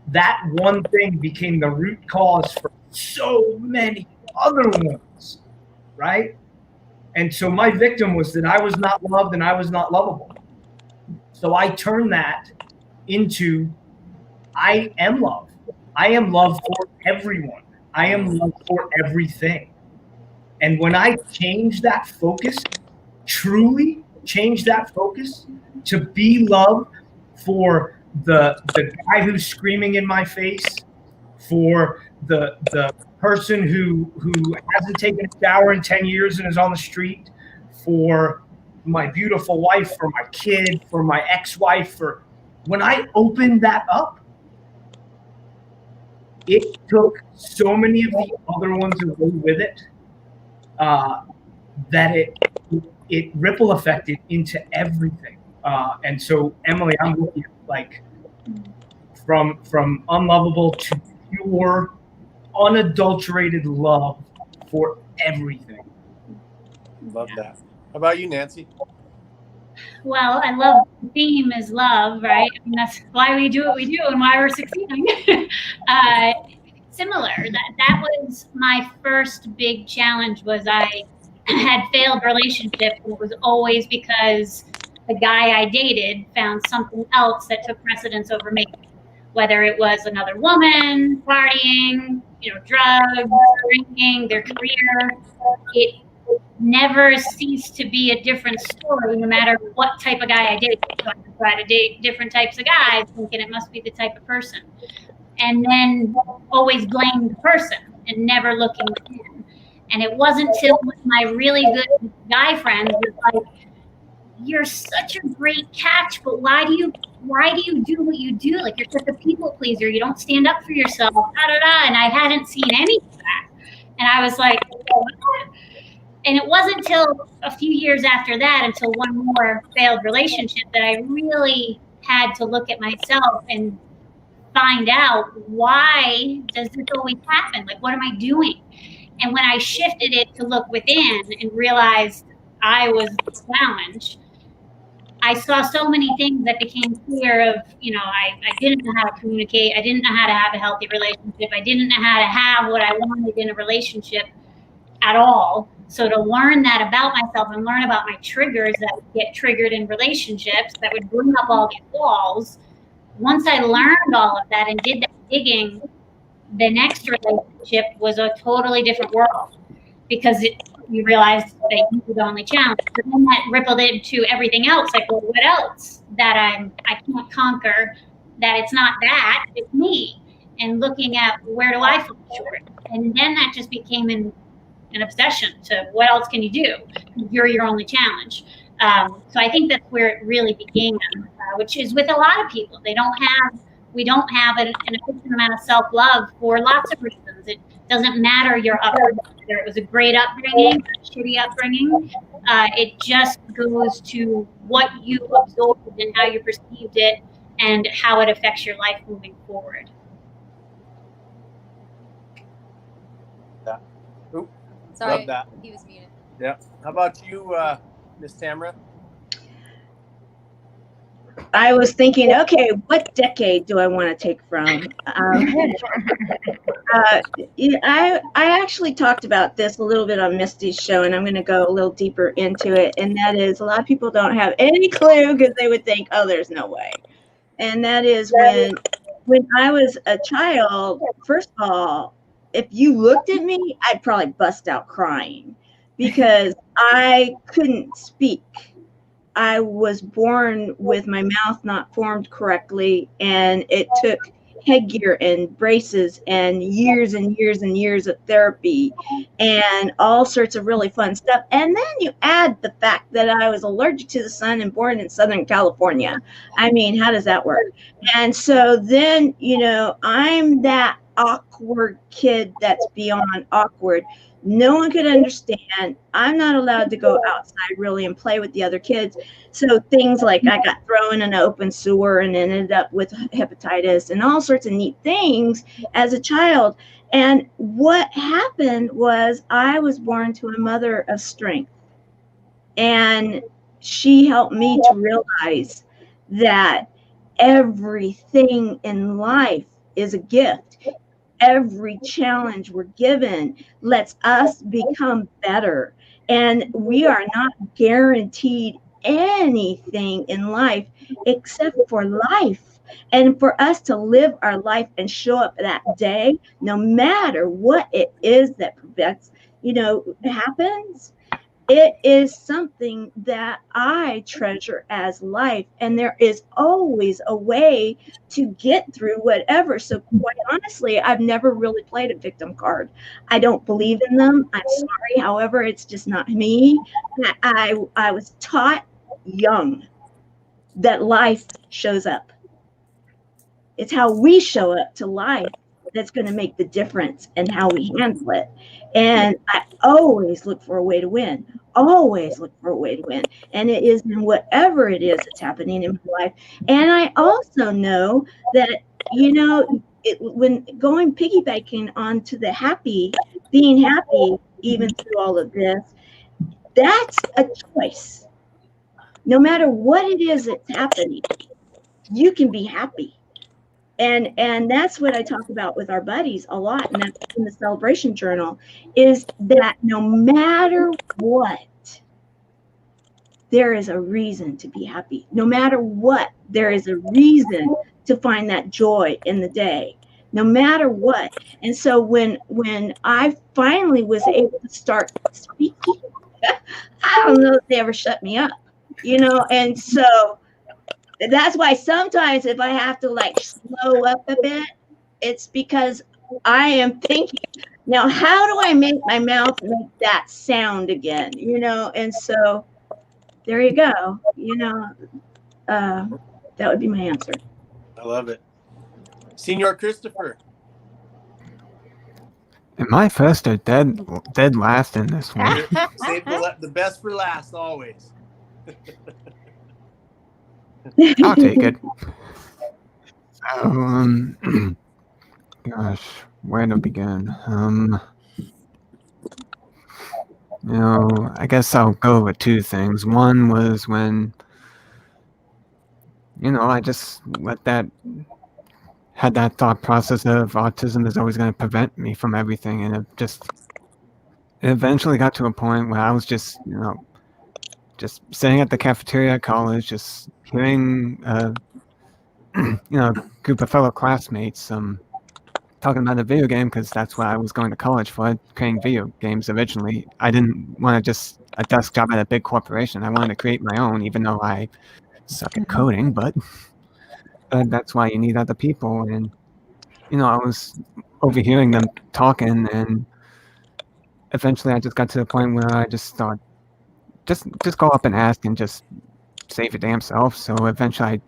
that one thing became the root cause for so many other ones, right? And so my victim was that I was not loved and I was not lovable. So I turned that into, I am love. I am love for everyone. I am love for everything. And when I change that focus, truly change that focus to be love for the guy who's screaming in my face, for the person who hasn't taken a shower in 10 years and is on the street, for my beautiful wife, for my kid, for my ex-wife, for when I opened that up, it took so many of the other ones away with it, that it ripple affected into everything. And so, Emily, I'm with you. Like from unlovable to pure, unadulterated love for everything. Love that. How about you, Nancy? Well, I love the theme is love, right? I mean, that's why we do what we do and why we're succeeding. Similar. That was my first big challenge. Was I had failed relationships, and it was always because the guy I dated found something else that took precedence over me. Whether it was another woman, partying, drugs, drinking, their career, it never ceased to be a different story, no matter what type of guy I dated. So I would try to date different types of guys, thinking it must be the type of person. And then always blame the person and never looking within. And it wasn't till my really good guy friends was like, you're such a great catch, but why do you do what you do? Like, you're such a people pleaser. You don't stand up for yourself. And I hadn't seen any of that. And I was like, what? And it wasn't until a few years after that, until one more failed relationship, that I really had to look at myself and find out, why does this always happen? Like, what am I doing? And when I shifted it to look within and realized I was the challenge, I saw so many things that became clear of, I didn't know how to communicate. I didn't know how to have a healthy relationship. I didn't know how to have what I wanted in a relationship at all. So to learn that about myself and learn about my triggers that would get triggered in relationships, that would bring up all these walls. Once I learned all of that and did that digging, the next relationship was a totally different world, because you realized that you were the only challenge. But then that rippled into everything else. Like, well, what else that I can't conquer? That it's not that, it's me. And looking at, where do I fall short? And then that just became an obsession to, what else can you do? You're your only challenge. So I think that's where it really began, which is with a lot of people. We don't have an efficient amount of self-love for lots of reasons. It doesn't matter your upbringing, whether it was a great upbringing, a shitty upbringing. It just goes to what you absorbed and how you perceived it and how it affects your life moving forward. Sorry, love that. He was muted. Yeah. How about you, Miss Tamara? I was thinking, okay, what decade do I want to take from? I actually talked about this a little bit on Misty's show, and I'm going to go a little deeper into it. And that is, a lot of people don't have any clue because they would think, oh, there's no way. And that is when I was a child, first of all, if you looked at me, I'd probably bust out crying because I couldn't speak. I was born with my mouth not formed correctly, and it took headgear and braces and years and years and years of therapy and all sorts of really fun stuff. And then you add the fact that I was allergic to the sun and born in Southern California. I mean, how does that work? And so then, I'm that awkward kid that's beyond awkward. No one could understand. I'm not allowed to go outside really and play with the other kids. So things like I got thrown in an open sewer and ended up with hepatitis and all sorts of neat things as a child. And what happened was I was born to a mother of strength. And she helped me to realize that everything in life is a gift. Every challenge we're given lets us become better. And we are not guaranteed anything in life except for life. And for us to live our life and show up that day, no matter what it is that prevents, happens, it is something that I treasure as life. And there is always a way to get through whatever. So quite honestly, I've never really played a victim card. I don't believe in them. I'm sorry. However, it's just not me. I was taught young that life shows up. It's how we show up to life that's going to make the difference and how we handle it. And I always look for a way to win. Always look for a way to win. And it is in whatever it is that's happening in my life. And I also know that, when going piggybacking onto the being happy, even through all of this, that's a choice. No matter what it is that's happening, you can be happy. And that's what I talk about with our buddies a lot, and that's in the celebration journal, is that no matter what, there is a reason to be happy. No matter what, there is a reason to find that joy in the day, no matter what. And so when I finally was able to start speaking, I don't know if they ever shut me up, and so that's why sometimes if I have to slow up a bit, it's because I am thinking, now how do I make my mouth make that sound again? And so there you go. That would be my answer. I love it. Senior Christopher. Am I first or dead last in this one? Save the best for last always. I'll take it. So, gosh, where to begin? I guess I'll go with two things. One was when, I just had that thought process of autism is always going to prevent me from everything, and it eventually got to a point where I was just sitting at the cafeteria at college, just hearing a group of fellow classmates talking about a video game, because that's what I was going to college for, creating video games originally. I didn't want to just a desk job at a big corporation. I wanted to create my own, even though I suck at coding, but that's why you need other people. And I was overhearing them talking, and eventually I just got to the point where I just thought, just go up and ask and just save your damn self. So eventually I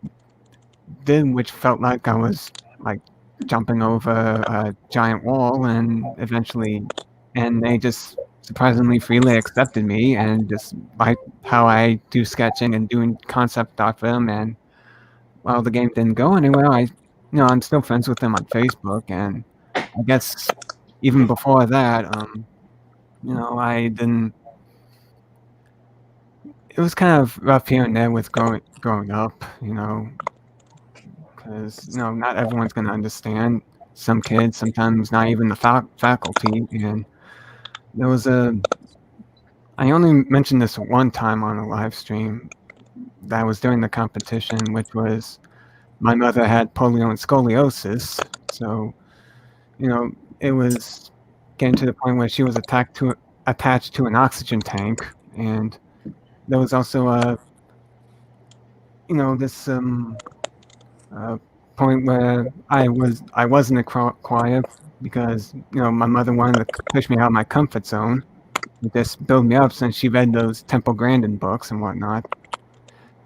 did, which felt like I was jumping over a giant wall, and they just surprisingly freely accepted me, and just like how I do sketching and doing concept art for them. And while the game didn't go anywhere, I'm still friends with them on Facebook. And I guess even before that, I didn't. It was kind of rough here and there with growing up, because not everyone's going to understand. Some kids, sometimes not even the faculty. And there was I only mentioned this one time on a live stream that was during the competition, which was my mother had polio and scoliosis, so it was getting to the point where she was attached to an oxygen tank, and there was also this point where I was in the choir because my mother wanted to push me out of my comfort zone, just build me up since she read those Temple Grandin books and whatnot.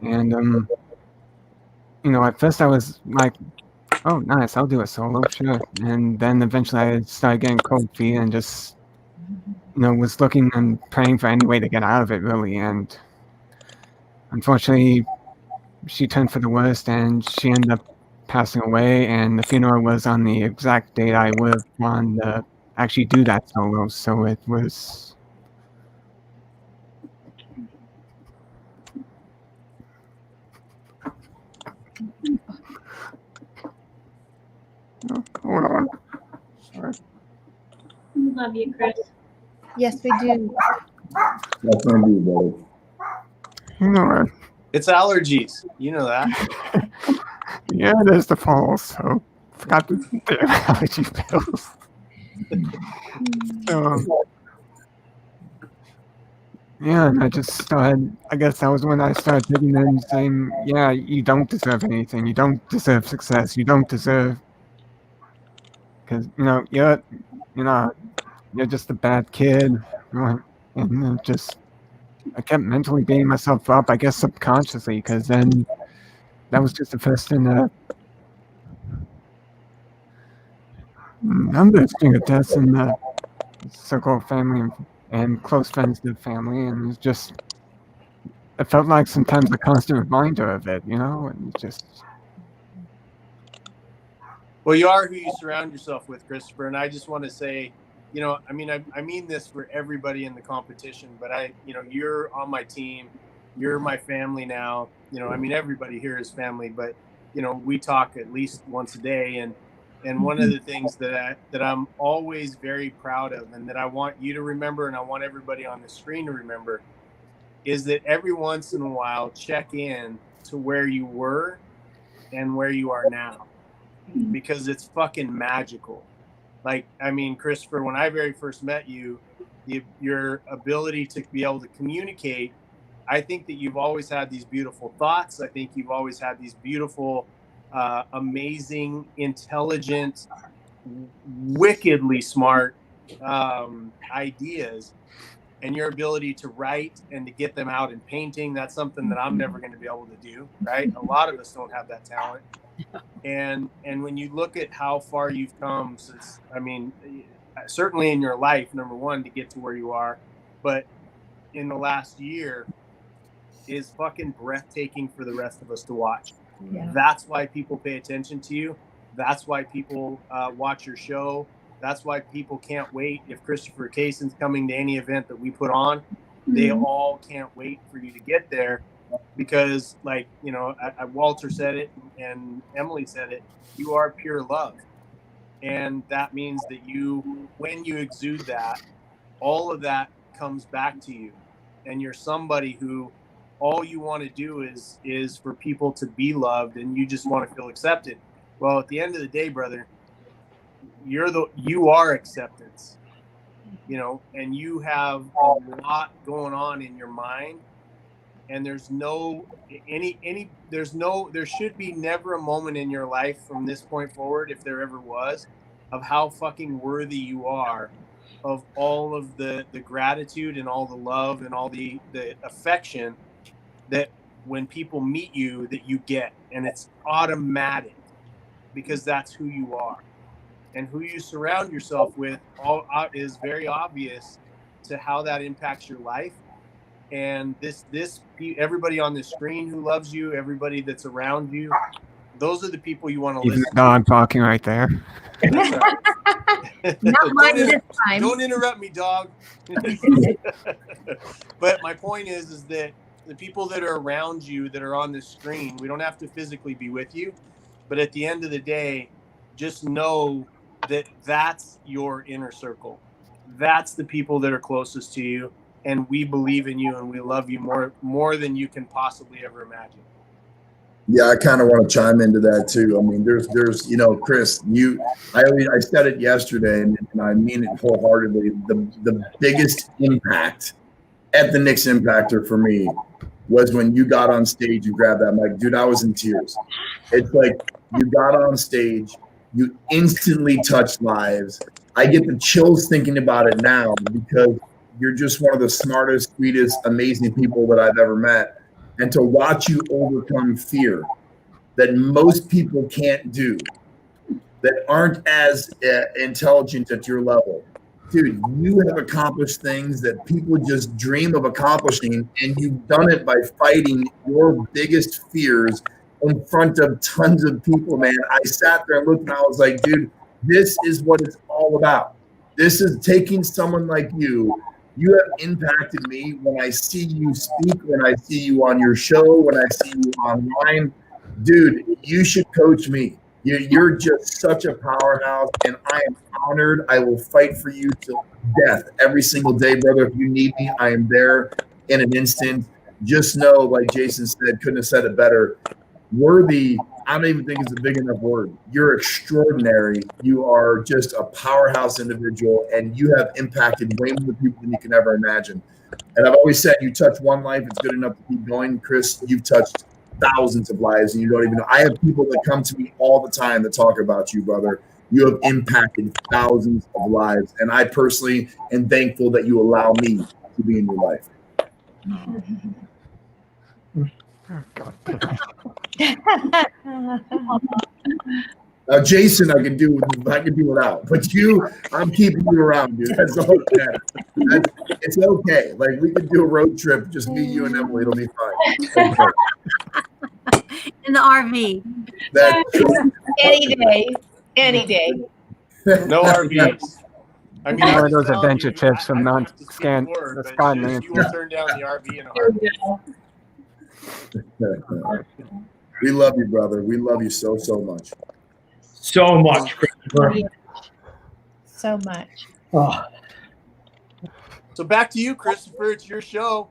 And at first I was like, oh, nice, I'll do a solo, sure. And then eventually I started getting cold feet and just was looking and praying for any way to get out of it, really. And unfortunately, she turned for the worst, and she ended up passing away. And the funeral was on the exact date I would have wanted to actually do that solo. So it was. Oh, hold on. Sorry. Love you, Chris. Yes, we do. That's gonna be better. It's allergies. You know that. Yeah, there's the fall. So forgot the damn allergy pills. Yeah, and I just started. I guess that was when I started digging in and saying, "Yeah, you don't deserve anything. You don't deserve success. You don't deserve because you're just a bad kid." And just I kept mentally beating myself up. I guess subconsciously, because then that was just the first in a number of string of deaths in the circle of family and close friends of the family, and it felt like sometimes a constant reminder of it, and just. Well, you are who you surround yourself with, Christopher. And I just want to say, I mean this for everybody in the competition, but you're on my team. You're my family now. Everybody here is family, but, we talk at least once a day. And one of the things that I'm always very proud of, and that I want you to remember, and I want everybody on the screen to remember, is that every once in a while, check in to where you were and where you are now, because it's fucking magical. Christopher, when I very first met you, your ability to be able to communicate, I think that you've always had these beautiful thoughts. I think you've always had these beautiful, amazing, intelligent, wickedly smart ideas. And your ability to write and to get them out in painting, that's something that I'm never going to be able to do, right? A lot of us don't have that talent. And when you look at how far you've come since, certainly in your life, number one, to get to where you are, but in the last year is fucking breathtaking for the rest of us to watch. Yeah. That's why people pay attention to you. That's why people watch your show. That's why people can't wait. If Christopher Kaysen's coming to any event that we put on, they all can't wait for you to get there. Because, Walter said it and Emily said it, you are pure love. And that means that when you exude that, all of that comes back to you. And you're somebody who all you want to do is for people to be loved, and you just want to feel accepted. Well, at the end of the day, brother, you are acceptance, and you have a lot going on in your mind. And there should be never a moment in your life from this point forward, if there ever was, of how fucking worthy you are of all of the gratitude and all the love and all the affection that when people meet you, that you get. And it's automatic, because that's who you are. And who you surround yourself with is very obvious to how that impacts your life. And everybody on the screen who loves you, everybody that's around you, those are the people you want to listen to. Dog talking right there. That's right. Not mine this time. Don't interrupt me, dog. But my point is that the people that are around you that are on this screen, we don't have to physically be with you, but at the end of the day, just know that that's your inner circle. That's the people that are closest to you. And we believe in you, and we love you more than you can possibly ever imagine. Yeah, I kind of want to chime into that too. I mean, there's, Chris, I said it yesterday, and I mean it wholeheartedly. The biggest impact at the Knicks Impactor for me was when you got on stage and grabbed that mic. Dude, I was in tears. It's like you got on stage, you instantly touched lives. I get the chills thinking about it now because you're just one of the smartest, sweetest, amazing people that I've ever met. And to watch you overcome fear that most people can't do, that aren't as intelligent at your level. Dude, you have accomplished things that people just dream of accomplishing, and you've done it by fighting your biggest fears in front of tons of people, man. I sat there and looked and I was like, dude, this is what it's all about. This is taking someone like you. You have impacted me when I see you speak, when I see you on your show, when I see you online. Dude, you should coach me. You're just such a powerhouse, and I am honored. I will fight for you till death every single day, brother. If you need me, I am there in an instant. Just know, like Jason said, couldn't have said it better. Worthy, I don't even think it's a big enough word. You're extraordinary. You are just a powerhouse individual, and you have impacted way more people than you can ever imagine. And I've always said, you touch one life, it's good enough to keep going. Chris, you've touched thousands of lives, and you don't even know. I have people that come to me all the time that talk about you, brother. You have impacted thousands of lives, and I personally am thankful that you allow me to be in your life. Jason, I can do without, but you, I'm keeping you around, dude. That's okay. It's okay. Like, we could do a road trip, just me, you, and Emily. It'll be fine. Okay. In the RV. Any day. No RVs. I mean, one of those adventure trips from Mount Scan. You will turn down the RV in a heartbeat. We love you, brother. We love you so much. So much, Christopher. So much. Oh. So back to you, Christopher. It's your show.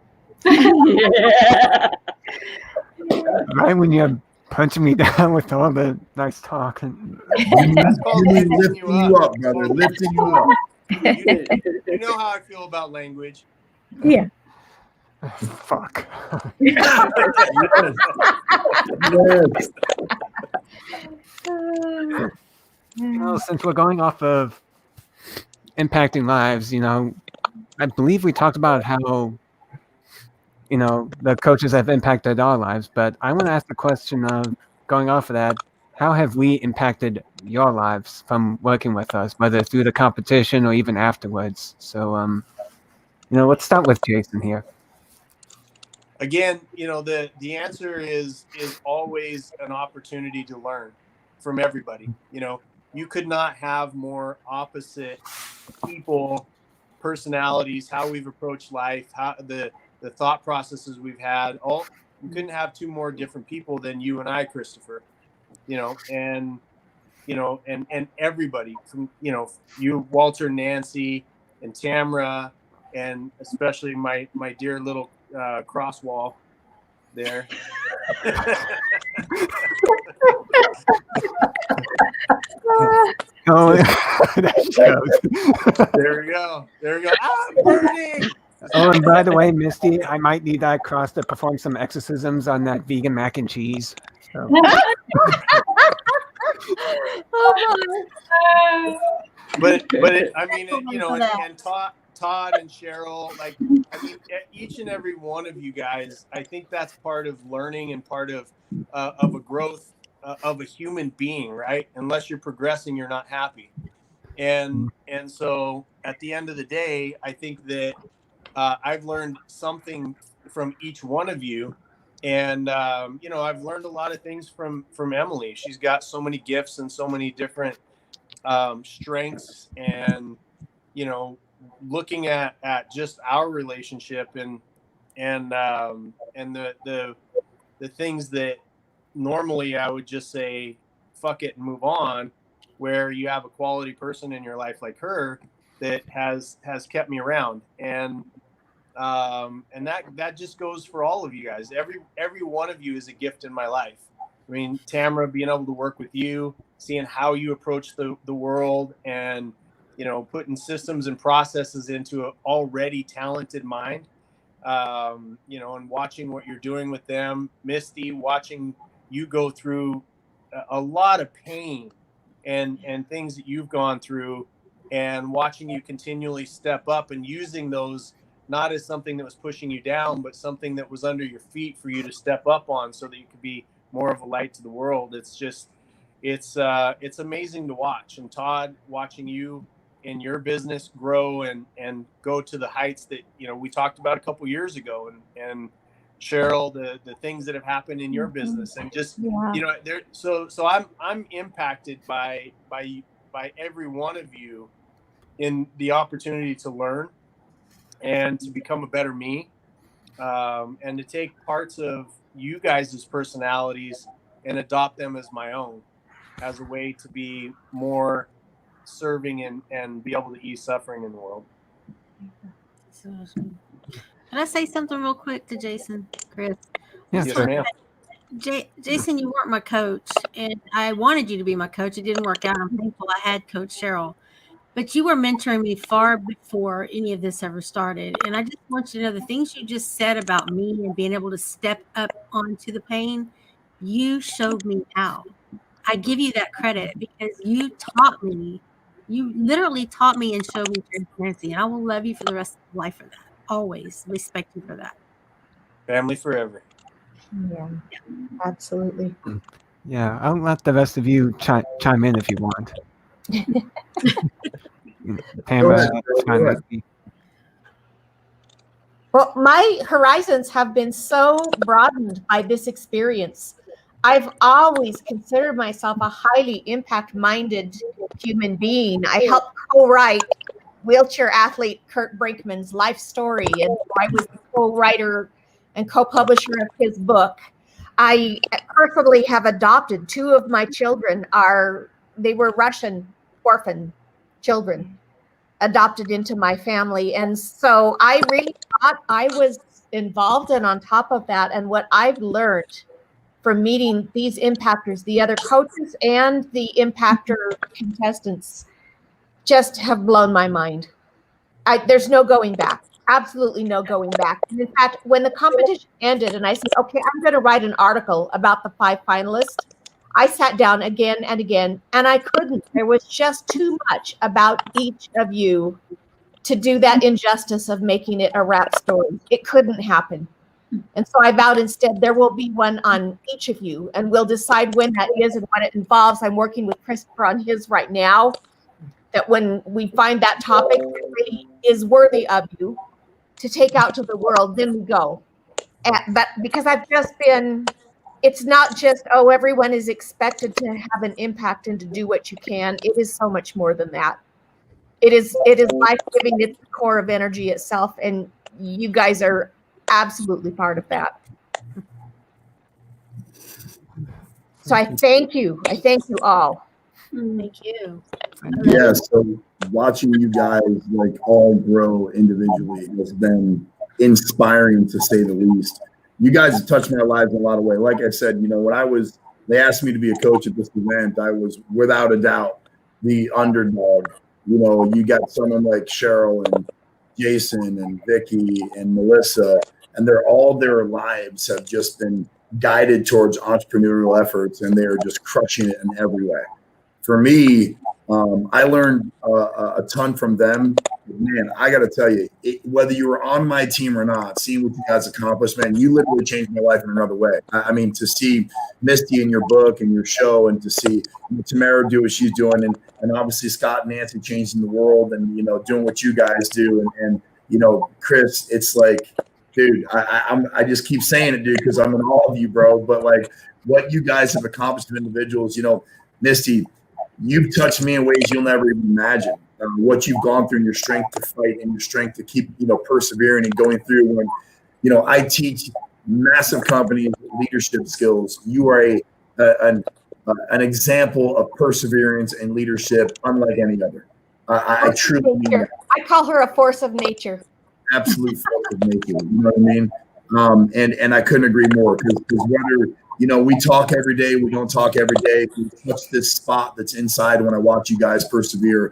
Right when you're punching me down with all the nice talk. And That's called lifting you up, brother. Lifting you up. You know how I feel about language. Yeah. Fuck. Yes. Since we're going off of impacting lives, I believe we talked about how, the coaches have impacted our lives, but I want to ask the question of, going off of that, how have we impacted your lives from working with us, whether through the competition or even afterwards? So, let's start with Jason here. Again, the answer is always an opportunity to learn from everybody. You could not have more opposite people, personalities, how we've approached life, how the thought processes we've had. You couldn't have two more different people than you and I, Christopher. And everybody from you, Walter, Nancy, and Tamra, and especially my dear little crosswall there. Oh, that shows. There we go. I'm burning. Oh, and by the way, Misty, I might need that cross to perform some exorcisms on that vegan mac and cheese. So. But and Todd and Cheryl, each and every one of you guys, I think that's part of learning and part of a growth of a human being, right? Unless you're progressing, you're not happy. And so at the end of the day, I think that I've learned something from each one of you. And, I've learned a lot of things from Emily. She's got so many gifts and so many different strengths, and, looking at just our relationship and the things that normally I would just say, fuck it and move on, where you have a quality person in your life like her that has kept me around. And that just goes for all of you guys. Every one of you is a gift in my life. I mean, Tamara, being able to work with you, seeing how you approach the world, and, you know, putting systems and processes into an already talented mind, you know, and watching what you're doing with them. Misty, watching you go through a lot of pain and things that you've gone through, and watching you continually step up and using those not as something that was pushing you down, but something that was under your feet for you to step up on so that you could be more of a light to the world. It's just, it's amazing to watch. And Todd, watching you in your business grow and go to the heights that, you know, we talked about a couple years ago, and Cheryl, the things that have happened in your business, and just, you know, there, so I'm impacted by every one of you in the opportunity to learn and to become a better me, and to take parts of you guys' personalities and adopt them as my own, as a way to be more serving and be able to ease suffering in the world. Can I say something real quick to Jason, Chris? Yes, ma'am. Jason, you weren't my coach, and I wanted you to be my coach. It didn't work out. I'm thankful I had Coach Cheryl. But you were mentoring me far before any of this ever started. And I just want you to know the things you just said about me and being able to step up onto the pain, you showed me how. I give you that credit because you taught me. You literally taught me and showed me transparency. And I will love you for the rest of my life for that. Always respect you for that. Family forever. Yeah, absolutely. Yeah, I'll let the rest of you chime in if you want. Tamara, Well, my horizons have been so broadened by this experience. I've always considered myself a highly impact-minded human being. I helped co-write wheelchair athlete Kurt Brinkman's life story, and I was the co-writer and co-publisher of his book. I personally have adopted two of my children. They were Russian orphan children adopted into my family. And so I really thought I was involved and on top of that. And what I've learned from meeting these impactors, the other coaches and the impactor contestants, just have blown my mind. There's no going back. Absolutely no going back. And in fact, when the competition ended and I said, okay, I'm going to write an article about the 5 finalists, I sat down again and again, and I couldn't. There was just too much about each of you to do that injustice of making it a rap story. It couldn't happen. And so I vowed instead there will be one on each of you, and we'll decide when that is and what it involves. I'm working with Christopher on his right now, that when we find that topic that really is worthy of you to take out to the world, then we go. But because I've just been, it's not just, oh, everyone is expected to have an impact and to do what you can. It is so much more than that. It is life-giving. It's the core of energy itself. And you guys are absolutely part of that. So I thank you. I thank you all. Thank you. Yeah, so watching you guys like all grow individually has been inspiring to say the least. You guys have touched my lives in a lot of ways. Like I said, you know, when they asked me to be a coach at this event, I was without a doubt the underdog. You know, you got someone like Cheryl and Jason and Vicky and Melissa, and their lives have just been guided towards entrepreneurial efforts, and they are just crushing it in every way. For me, I learned a ton from them. Man, I got to tell you, whether you were on my team or not, seeing what you guys accomplished, man, you literally changed my life in another way. I mean, to see Misty in your book and your show, and to see Tamara do what she's doing, and obviously Scott and Nancy changing the world, and, you know, doing what you guys do, and you know, Chris, it's like, dude, I just keep saying it, dude, because I'm in awe of you, bro. But like what you guys have accomplished as individuals, you know, Misty, you've touched me in ways you'll never even imagine. What you've gone through, and your strength to fight, and your strength to keep, you know, persevering and going through. When, you know, I teach massive companies leadership skills. You are an example of perseverance and leadership unlike any other. I truly mean that. I call her a force of nature. Absolute force of nature. You know what I mean? And I couldn't agree more, because whether we talk every day. We don't talk every day. We touch this spot that's inside when I watch you guys persevere.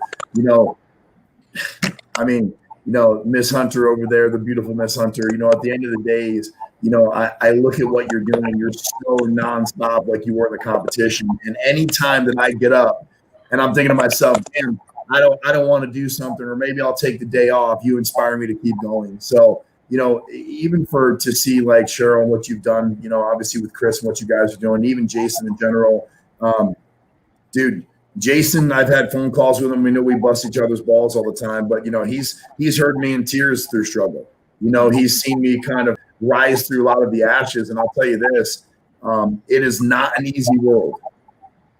I mean, Miss Hunter over there, the beautiful Miss Hunter, at the end of the days, I look at what you're doing. You're so nonstop like you were in the competition. And any time that I get up and I'm thinking to myself, damn, I don't want to do something, or maybe I'll take the day off, you inspire me to keep going. So, even to see like Cheryl and what you've done, obviously with Chris and what you guys are doing, even Jason in general, dude, Jason, I've had phone calls with him. We know we bust each other's balls all the time, but he's heard me in tears through struggle. He's seen me kind of rise through a lot of the ashes. And I'll tell you this, it is not an easy world,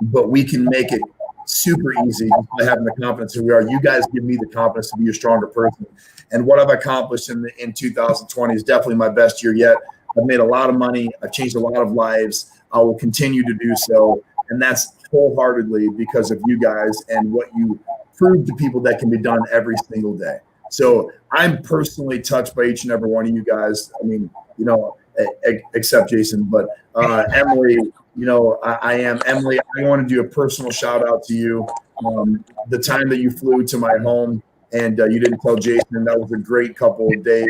but we can make it super easy by having the confidence that we are. You guys give me the confidence to be a stronger person. And what I've accomplished in 2020 is definitely my best year yet. I've made a lot of money. I've changed a lot of lives. I will continue to do so. And that's wholeheartedly because of you guys and what you prove to people that can be done every single day. So I'm personally touched by each and every one of you guys. I mean, except Jason, but Emily, I am Emily. I want to do a personal shout out to you. The time that you flew to my home and you didn't tell Jason, that was a great couple of days.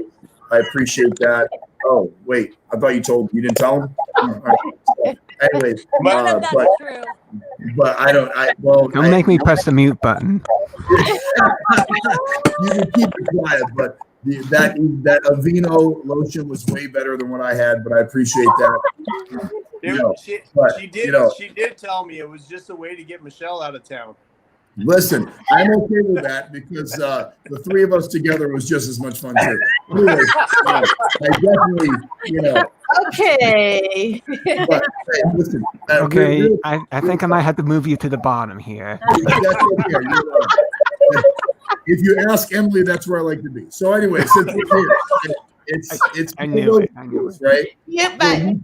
I appreciate that. Oh, wait, I thought you didn't tell him? All right. So, anyways, but don't make me press the mute button. You can keep it quiet, but that Aveeno lotion was way better than what I had, but I appreciate that. She did tell me it was just a way to get Michelle out of town. Listen, I'm okay with that because the three of us together was just as much fun too. Anyway, I definitely, Okay. But, hey, listen, okay, I think I might have to move you to the bottom here. That's okay. If you ask Emily, that's where I like to be. So anyway, since we're here, it's I knew it, right? Yeah, but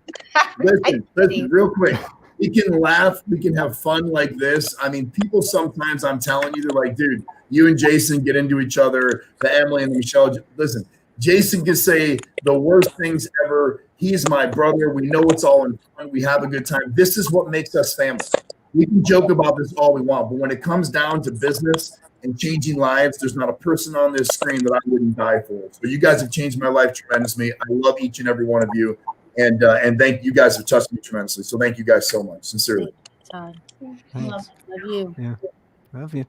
listen, real quick. We can laugh, we can have fun like this. I mean, people sometimes, I'm telling you, they're like, dude, you and Jason get into each other, the Emily and the Michelle. Listen, Jason can say the worst things ever. He's my brother. We know it's all in fun. We have a good time. This is what makes us family. We can joke about this all we want, but when it comes down to business and changing lives, there's not a person on this screen that I wouldn't die for. So you guys have changed my life tremendously. I love each and every one of you. And thank you guys have touched me tremendously. So thank you guys so much, sincerely. Love you. Yeah, love you.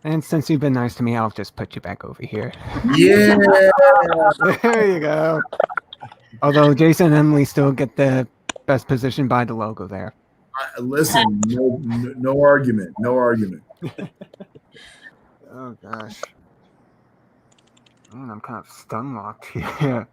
And since you've been nice to me, I'll just put you back over here. Yeah, there you go. Although Jason and Emily still get the best position by the logo there. Listen, no argument, no argument. Oh gosh, man, I'm kind of stun locked here.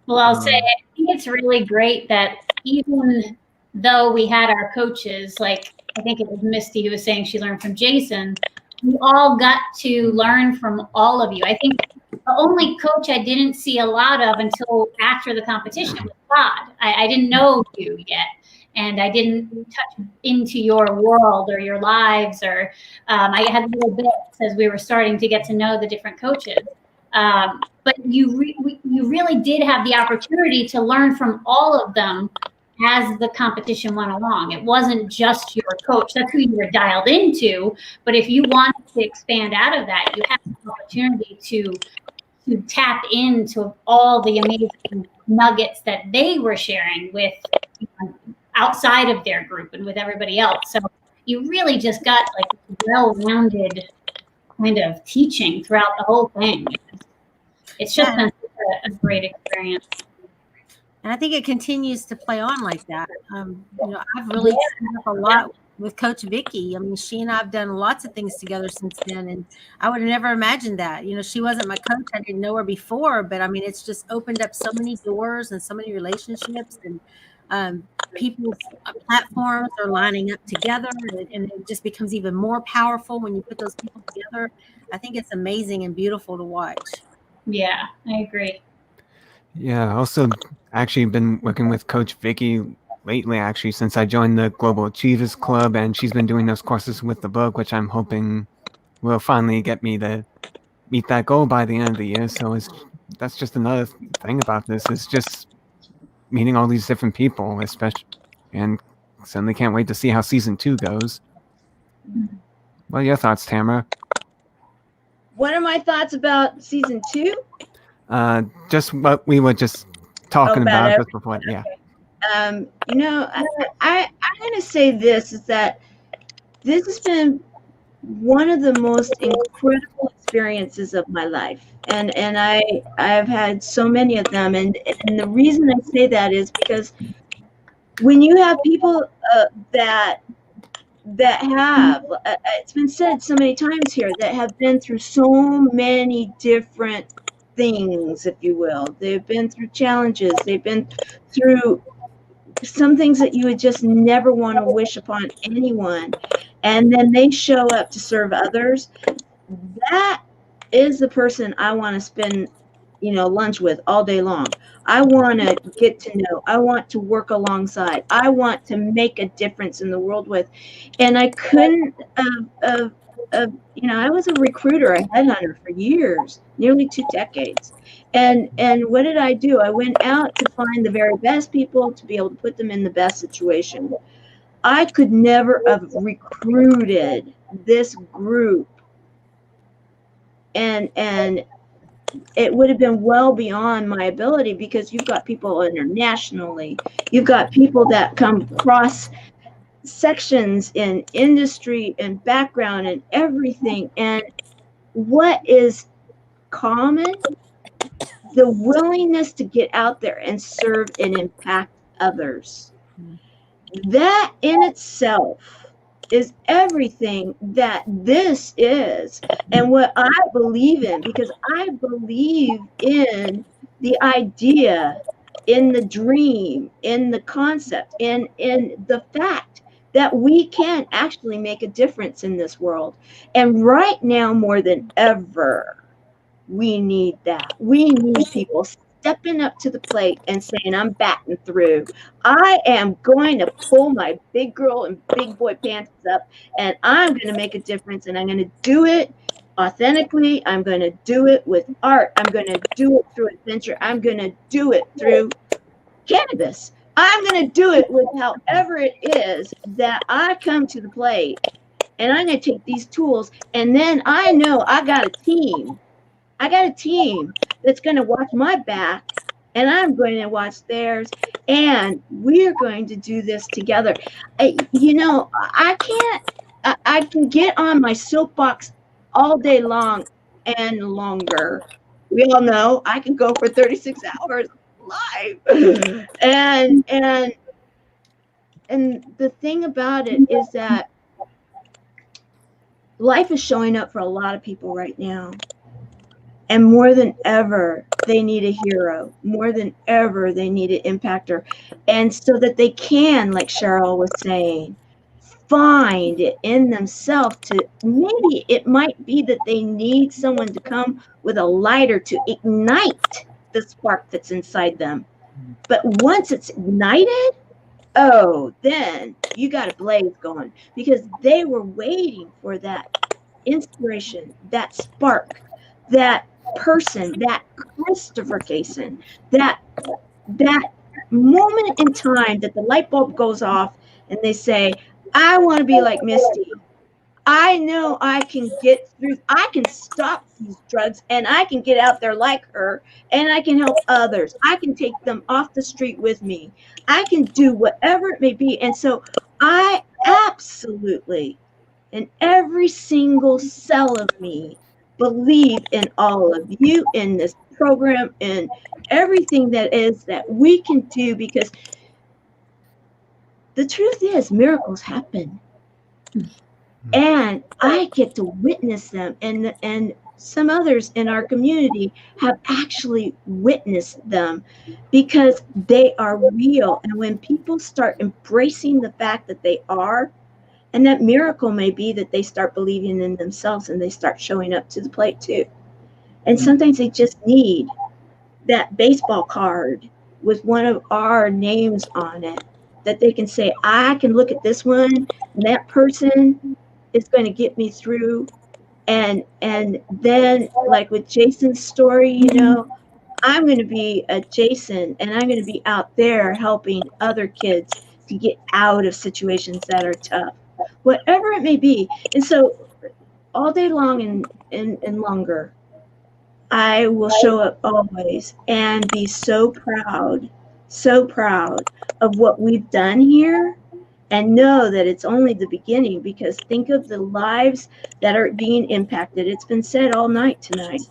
Well, I'll say, I think it's really great that even though we had our coaches, like I think it was Misty who was saying she learned from Jason, we all got to learn from all of you. I think the only coach I didn't see a lot of until after the competition was Todd. I didn't know you yet, and I didn't touch into your world or your lives, or I had little bits as we were starting to get to know the different coaches. But you really did have the opportunity to learn from all of them as the competition went along. It wasn't just your coach. That's who you were dialed into. But if you wanted to expand out of that, you had the opportunity to tap into all the amazing nuggets that they were sharing with outside of their group and with everybody else. So you really just got like well-rounded kind of teaching throughout the whole thing. It's just been a great experience. And I think it continues to play on like that. I've really seen up a lot with Coach Vicky. I mean, she and I have done lots of things together since then, and I would have never imagined that. She wasn't my coach. I didn't know her before, but I mean, it's just opened up so many doors and so many relationships, and people's platforms are lining up together, and it just becomes even more powerful when you put those people together. I think it's amazing and beautiful to watch. Yeah, I agree. Yeah, also actually been working with Coach Vicky lately, actually, since I joined the Global Achievers Club, and she's been doing those courses with the book, which I'm hoping will finally get me to meet that goal by the end of the year. So it's that's just another thing about this is just meeting all these different people, especially, and certainly can't wait to see how season 2 goes. What are your thoughts, Tamara? What are my thoughts about season 2? Just what we were just talking About about just before. Yeah. You know, I'm going to say this, is that this has been one of the most incredible experiences of my life. And I've had so many of them. And the reason I say that is because when you have people that have, it's been said so many times here, that have been through so many different things, if you will. They've been through challenges. They've been through some things that you would just never want to wish upon anyone. And then they show up to serve others. That is the person I want to spend, lunch with all day long. I want to get to know. I want to work alongside. I want to make a difference in the world with. And I couldn't I was a recruiter, a headhunter for years, nearly 2 decades. And what did I do? I went out to find the very best people to be able to put them in the best situation. I could never have recruited this group, and it would have been well beyond my ability, because you've got people internationally, you've got people that come across sections in industry and background and everything. And what is common? The willingness to get out there and serve and impact others. That in itself is everything that this is, and what I believe in, because I believe in the idea, in the dream, in the concept, in the fact that we can actually make a difference in this world. And right now, more than ever, we need that. We need people stepping up to the plate and saying, I'm batting through. I am going to pull my big girl and big boy pants up, and I'm going to make a difference, and I'm going to do it authentically. I'm going to do it with art. I'm going to do it through adventure. I'm going to do it through cannabis. I'm going to do it with however it is that I come to the plate, and I'm going to take these tools, and then I know I got a team. I got a team that's going to watch my back, and I'm going to watch theirs, and we're going to do this together. I can get on my soapbox all day long and longer. We all know I can go for 36 hours live. And the thing about it is that life is showing up for a lot of people right now. And more than ever, they need a hero. More than ever, they need an impactor. And so that they can, like Cheryl was saying, find it in themselves to, maybe it might be that they need someone to come with a lighter to ignite the spark that's inside them. But once it's ignited, then you got a blaze going, because they were waiting for that inspiration, that spark, that person, that Christopher Kaysen, that moment in time that the light bulb goes off and they say, I want to be like Misty. I know I can get through, I can stop these drugs, and I can get out there like her, and I can help others. I can take them off the street with me. I can do whatever it may be. And so I absolutely, in every single cell of me, believe in all of you, in this program, and everything that is that we can do, because the truth is miracles happen, and I get to witness them, and some others in our community have actually witnessed them, because they are real. And when people start embracing the fact that they are, and that miracle may be that they start believing in themselves and they start showing up to the plate too. And sometimes they just need that baseball card with one of our names on it, that they can say, I can look at this one, and that person is going to get me through. And then, like with Jason's story, I'm going to be a Jason, and I'm going to be out there helping other kids to get out of situations that are tough, whatever it may be. And so all day long and longer, I will show up always and be so proud of what we've done here, and know that it's only the beginning, because think of the lives that are being impacted. It's been said all night tonight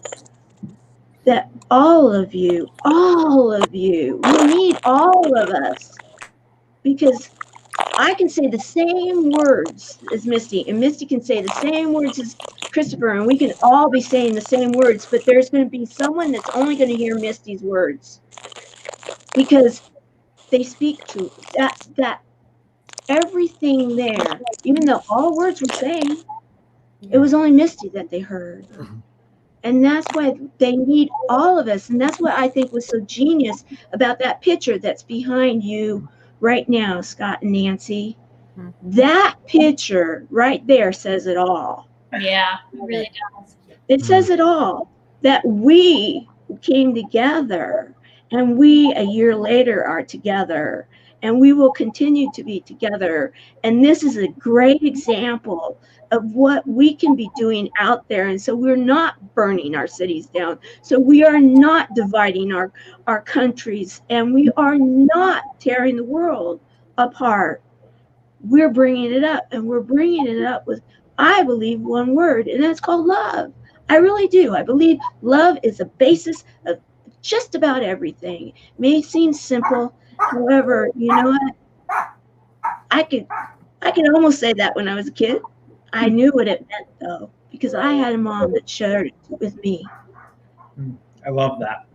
that all of you, we need all of us, because I can say the same words as Misty, and Misty can say the same words as Christopher, and we can all be saying the same words, but there's going to be someone that's only going to hear Misty's words, because they speak to that everything there. Even though all words were saying, it was only Misty that they heard. And that's why they need all of us. And that's what I think was so genius about that picture that's behind you right now, Scott and Nancy. That picture right there says it all. Yeah, it really does. It says it all, that we came together, and we a year later are together, and we will continue to be together. And this is a great example of what we can be doing out there. And so we're not burning our cities down. So we are not dividing our countries, and we are not tearing the world apart. We're bringing it up, and we're bringing it up with, I believe, one word, and that's called love. I really do. I believe love is the basis of just about everything. It may seem simple. However, you know what? I could almost say that when I was a kid. I knew what it meant, though, because I had a mom that shared it with me. I love that.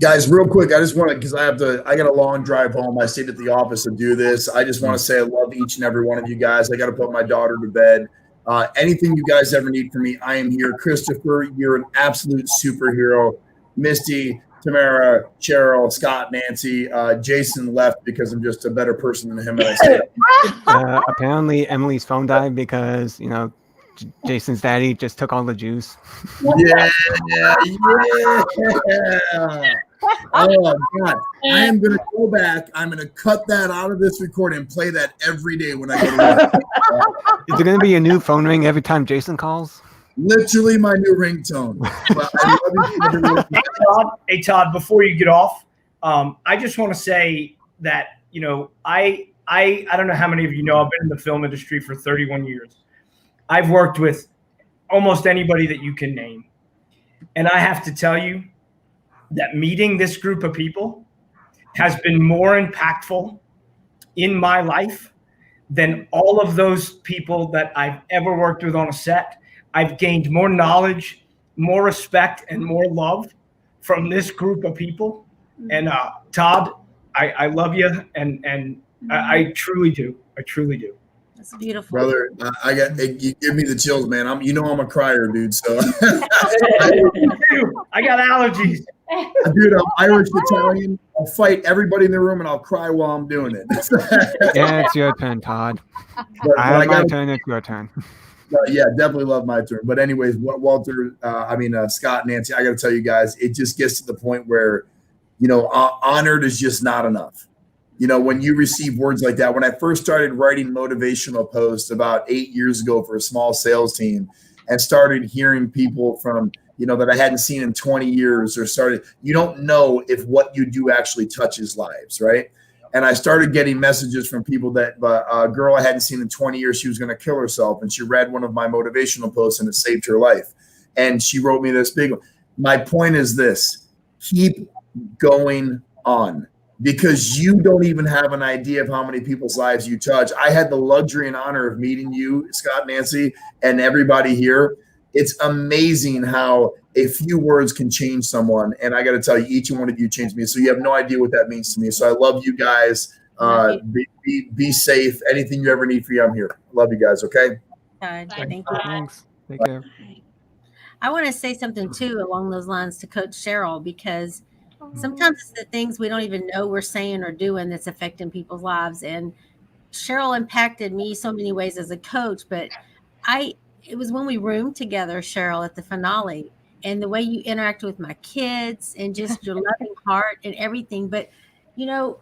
Guys, real quick, I just want to, because I got a long drive home. I stayed at the office to do this. I just want to say I love each and every one of you guys. I got to put my daughter to bed. Anything you guys ever need from me, I am here. Christopher, you're an absolute superhero. Misty, Tamara, Cheryl, Scott, Nancy, Jason left because I'm just a better person than him. And I say, Apparently, Emily's phone died because, Jason's daddy just took all the juice. yeah. Oh, God. I am going to go back. I'm going to cut that out of this recording and play that every day when I go to work. Is it going to be a new phone ring every time Jason calls? Literally my new ringtone. But I love you. Hey, Todd, before you get off, I just want to say that, I don't know how many of you know, I've been in the film industry for 31 years. I've worked with almost anybody that you can name. And I have to tell you that meeting this group of people has been more impactful in my life than all of those people that I've ever worked with on a set. I've gained more knowledge, more respect, and more love from this group of people. And Todd, I love you, and I truly do. I truly do. That's beautiful, brother. You give me the chills, man. I'm a crier, dude. So I got allergies, dude. I'm Irish Italian. I'll fight everybody in the room, and I'll cry while I'm doing it. Yeah, it's your turn, Todd. I have my turn. It's your turn. Yeah, definitely love my turn. But anyways, Walter, Scott, Nancy, I got to tell you guys, it just gets to the point where, honored is just not enough. When you receive words like that, when I first started writing motivational posts about 8 years ago for a small sales team, and started hearing people from, that I hadn't seen in 20 years, you don't know if what you do actually touches lives, right? And I started getting messages from people that a girl I hadn't seen in 20 years, she was going to kill herself. And she read one of my motivational posts and it saved her life. And she wrote me this big one. My point is this: keep going on, because you don't even have an idea of how many people's lives you touch. I had the luxury and honor of meeting you, Scott, Nancy, and everybody here. It's amazing how a few words can change someone. And I got to tell you, each one of you changed me. So you have no idea what that means to me. So I love you guys. Be safe. Anything you ever need for you, I'm here. Love you guys. Okay. Thank you. Thanks. Take care. I want to say something too along those lines to Coach Cheryl, because sometimes it's the things we don't even know we're saying or doing that's affecting people's lives. And Cheryl impacted me so many ways as a coach, but it was when we roomed together, Cheryl, at the finale, and the way you interact with my kids and just your loving heart and everything. But, you know,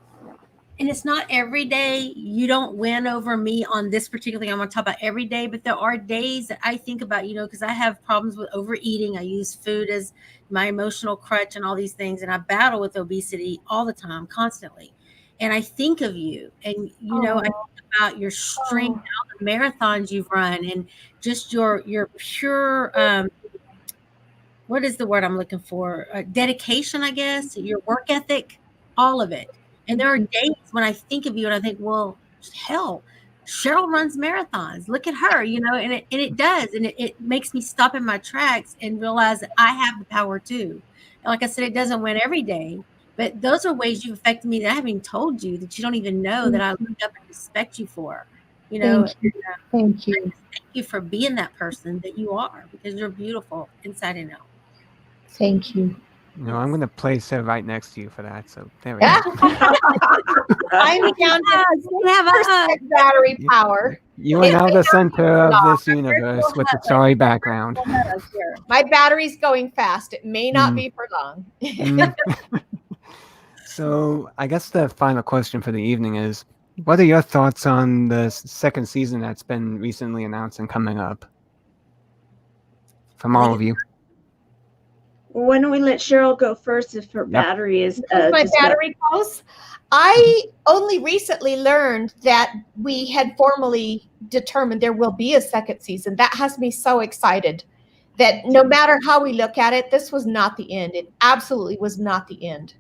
and it's not every day. You don't win over me on this particular thing. I'm going to talk about every day, but there are days that I think about, you know, because I have problems with overeating. I use food as my emotional crutch and all these things. And I battle with obesity all the time, constantly. And I think of you, and, you know, I think about your strength, all the marathons you've run, and just your pure, what is the word I'm looking for? Dedication, I guess, your work ethic, all of it. And there are days when I think of you and I think, well, hell, Cheryl runs marathons. Look at her, you know, and it does. And it makes me stop in my tracks and realize that I have the power too. And like I said, it doesn't win every day, but those are ways you've affected me that I haven't even told you, that you don't even know, that I look up and respect you for, you know. Thank you. Thank you for being that person that you are, because you're beautiful inside and out. Thank you. No, I'm going to place her right next to you for that. So there we Yeah. go. I'm down to have a battery power. You are now the center of this universe with the sorry background. My battery's going fast. It may not be for long. So I guess the final question for the evening is, what are your thoughts on the second season that's been recently announced and coming up? From all of you. Why don't we let Cheryl go first if her battery is my battery goes? I only recently learned that we had formally determined there will be a second season. That has me so excited that no matter how we look at it, this was not the end. It absolutely was not the end.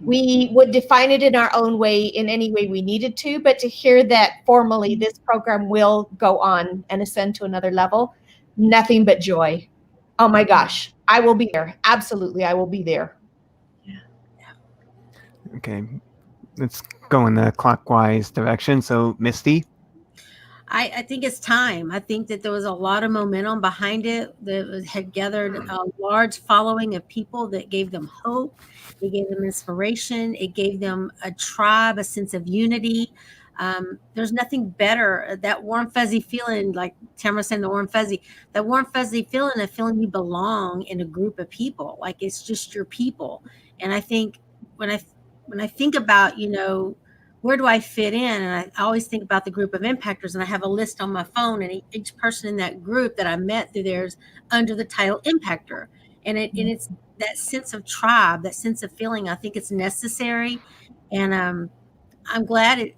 We would define it in our own way, in any way we needed to, but to hear that formally this program will go on and ascend to another level, nothing but joy. Oh my gosh, I will be there. Absolutely, I will be there. Okay, let's go in the clockwise direction. So, Misty? I think it's time. I think that there was a lot of momentum behind it that had gathered a large following of people that gave them hope. It gave them inspiration. It gave them a tribe, a sense of unity. There's nothing better. That warm, fuzzy feeling, like Tamara saying, the warm, fuzzy, that warm, fuzzy feeling of feeling you belong in a group of people. Like it's just your people. And I think when I think about, you know, where do I fit in? And I always think about the group of impactors, and I have a list on my phone, and each person in that group that I met through there's under the title Impactor. And it's that sense of tribe, that sense of feeling. I think it's necessary. And I'm glad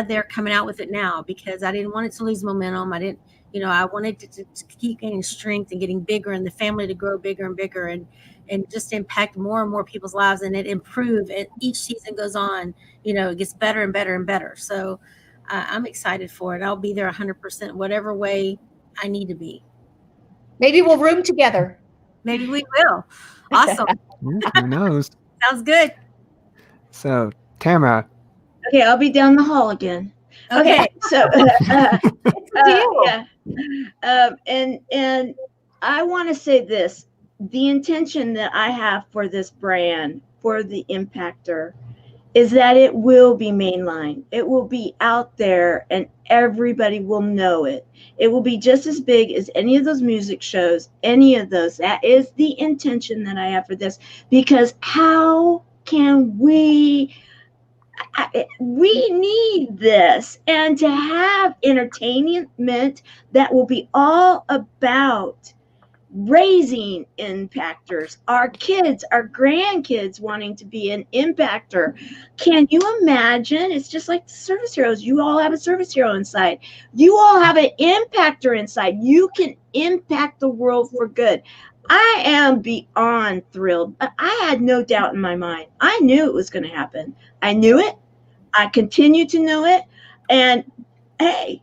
they're coming out with it now, because I didn't want it to lose momentum. I didn't, you know, I wanted to keep gaining strength and getting bigger, and the family to grow bigger and bigger, and just impact more and more people's lives, and it improve. And each season goes on, you know, it gets better and better and better. So I'm excited for it. I'll be there 100%, whatever way I need to be. Maybe we'll room together. Maybe we will. Awesome. Who knows? Sounds good. So, Tamara. Okay, I'll be down the hall again. Okay, so and I want to say this: the intention that I have for this brand, for the Impactor, is that it will be mainline. It will be out there, and everybody will know it. It will be just as big as any of those music shows, any of those. That is the intention that I have for this, because how can we need this, and to have entertainment that will be all about raising impactors, our kids, our grandkids wanting to be an impactor. Can you imagine? It's just like the service heroes. You all have a service hero inside. You all have an impactor inside. You can impact the world for good. I am beyond thrilled. I had no doubt in my mind. I knew it was going to happen. I knew it. I continue to know it. And hey,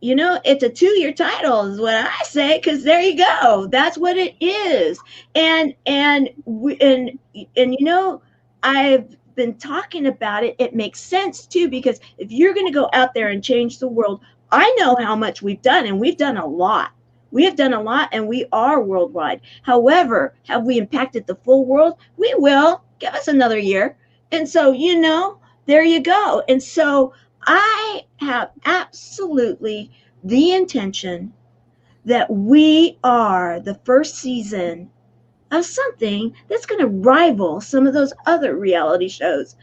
you know, it's a 2-year title is what I say, because there you go. That's what it is. And you know, I've been talking about it. It makes sense too, because if you're going to go out there and change the world, I know how much we've done, and we've done a lot. We have done a lot, and we are worldwide. However, have we impacted the full world? We will. Give us another year. And so, you know, there you go. And so I have absolutely the intention that we are the first season of something that's going to rival some of those other reality shows.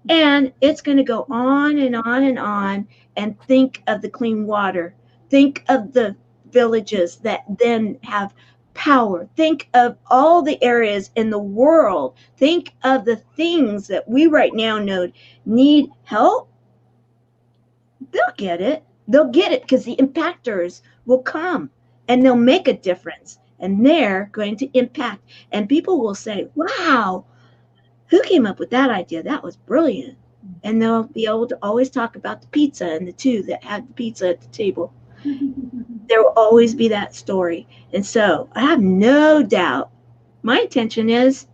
And it's going to go on and on and on. And think of the clean water. Think of the villages that then have power. Think of all the areas in the world. Think of the things that we right now know need help. They'll get it. They'll get it because the impactors will come and they'll make a difference. And they're going to impact. And people will say, wow, who came up with that idea? That was brilliant. And they'll be able to always talk about the pizza and the two that had the pizza at the table. There will always be that story. And so I have no doubt my intention is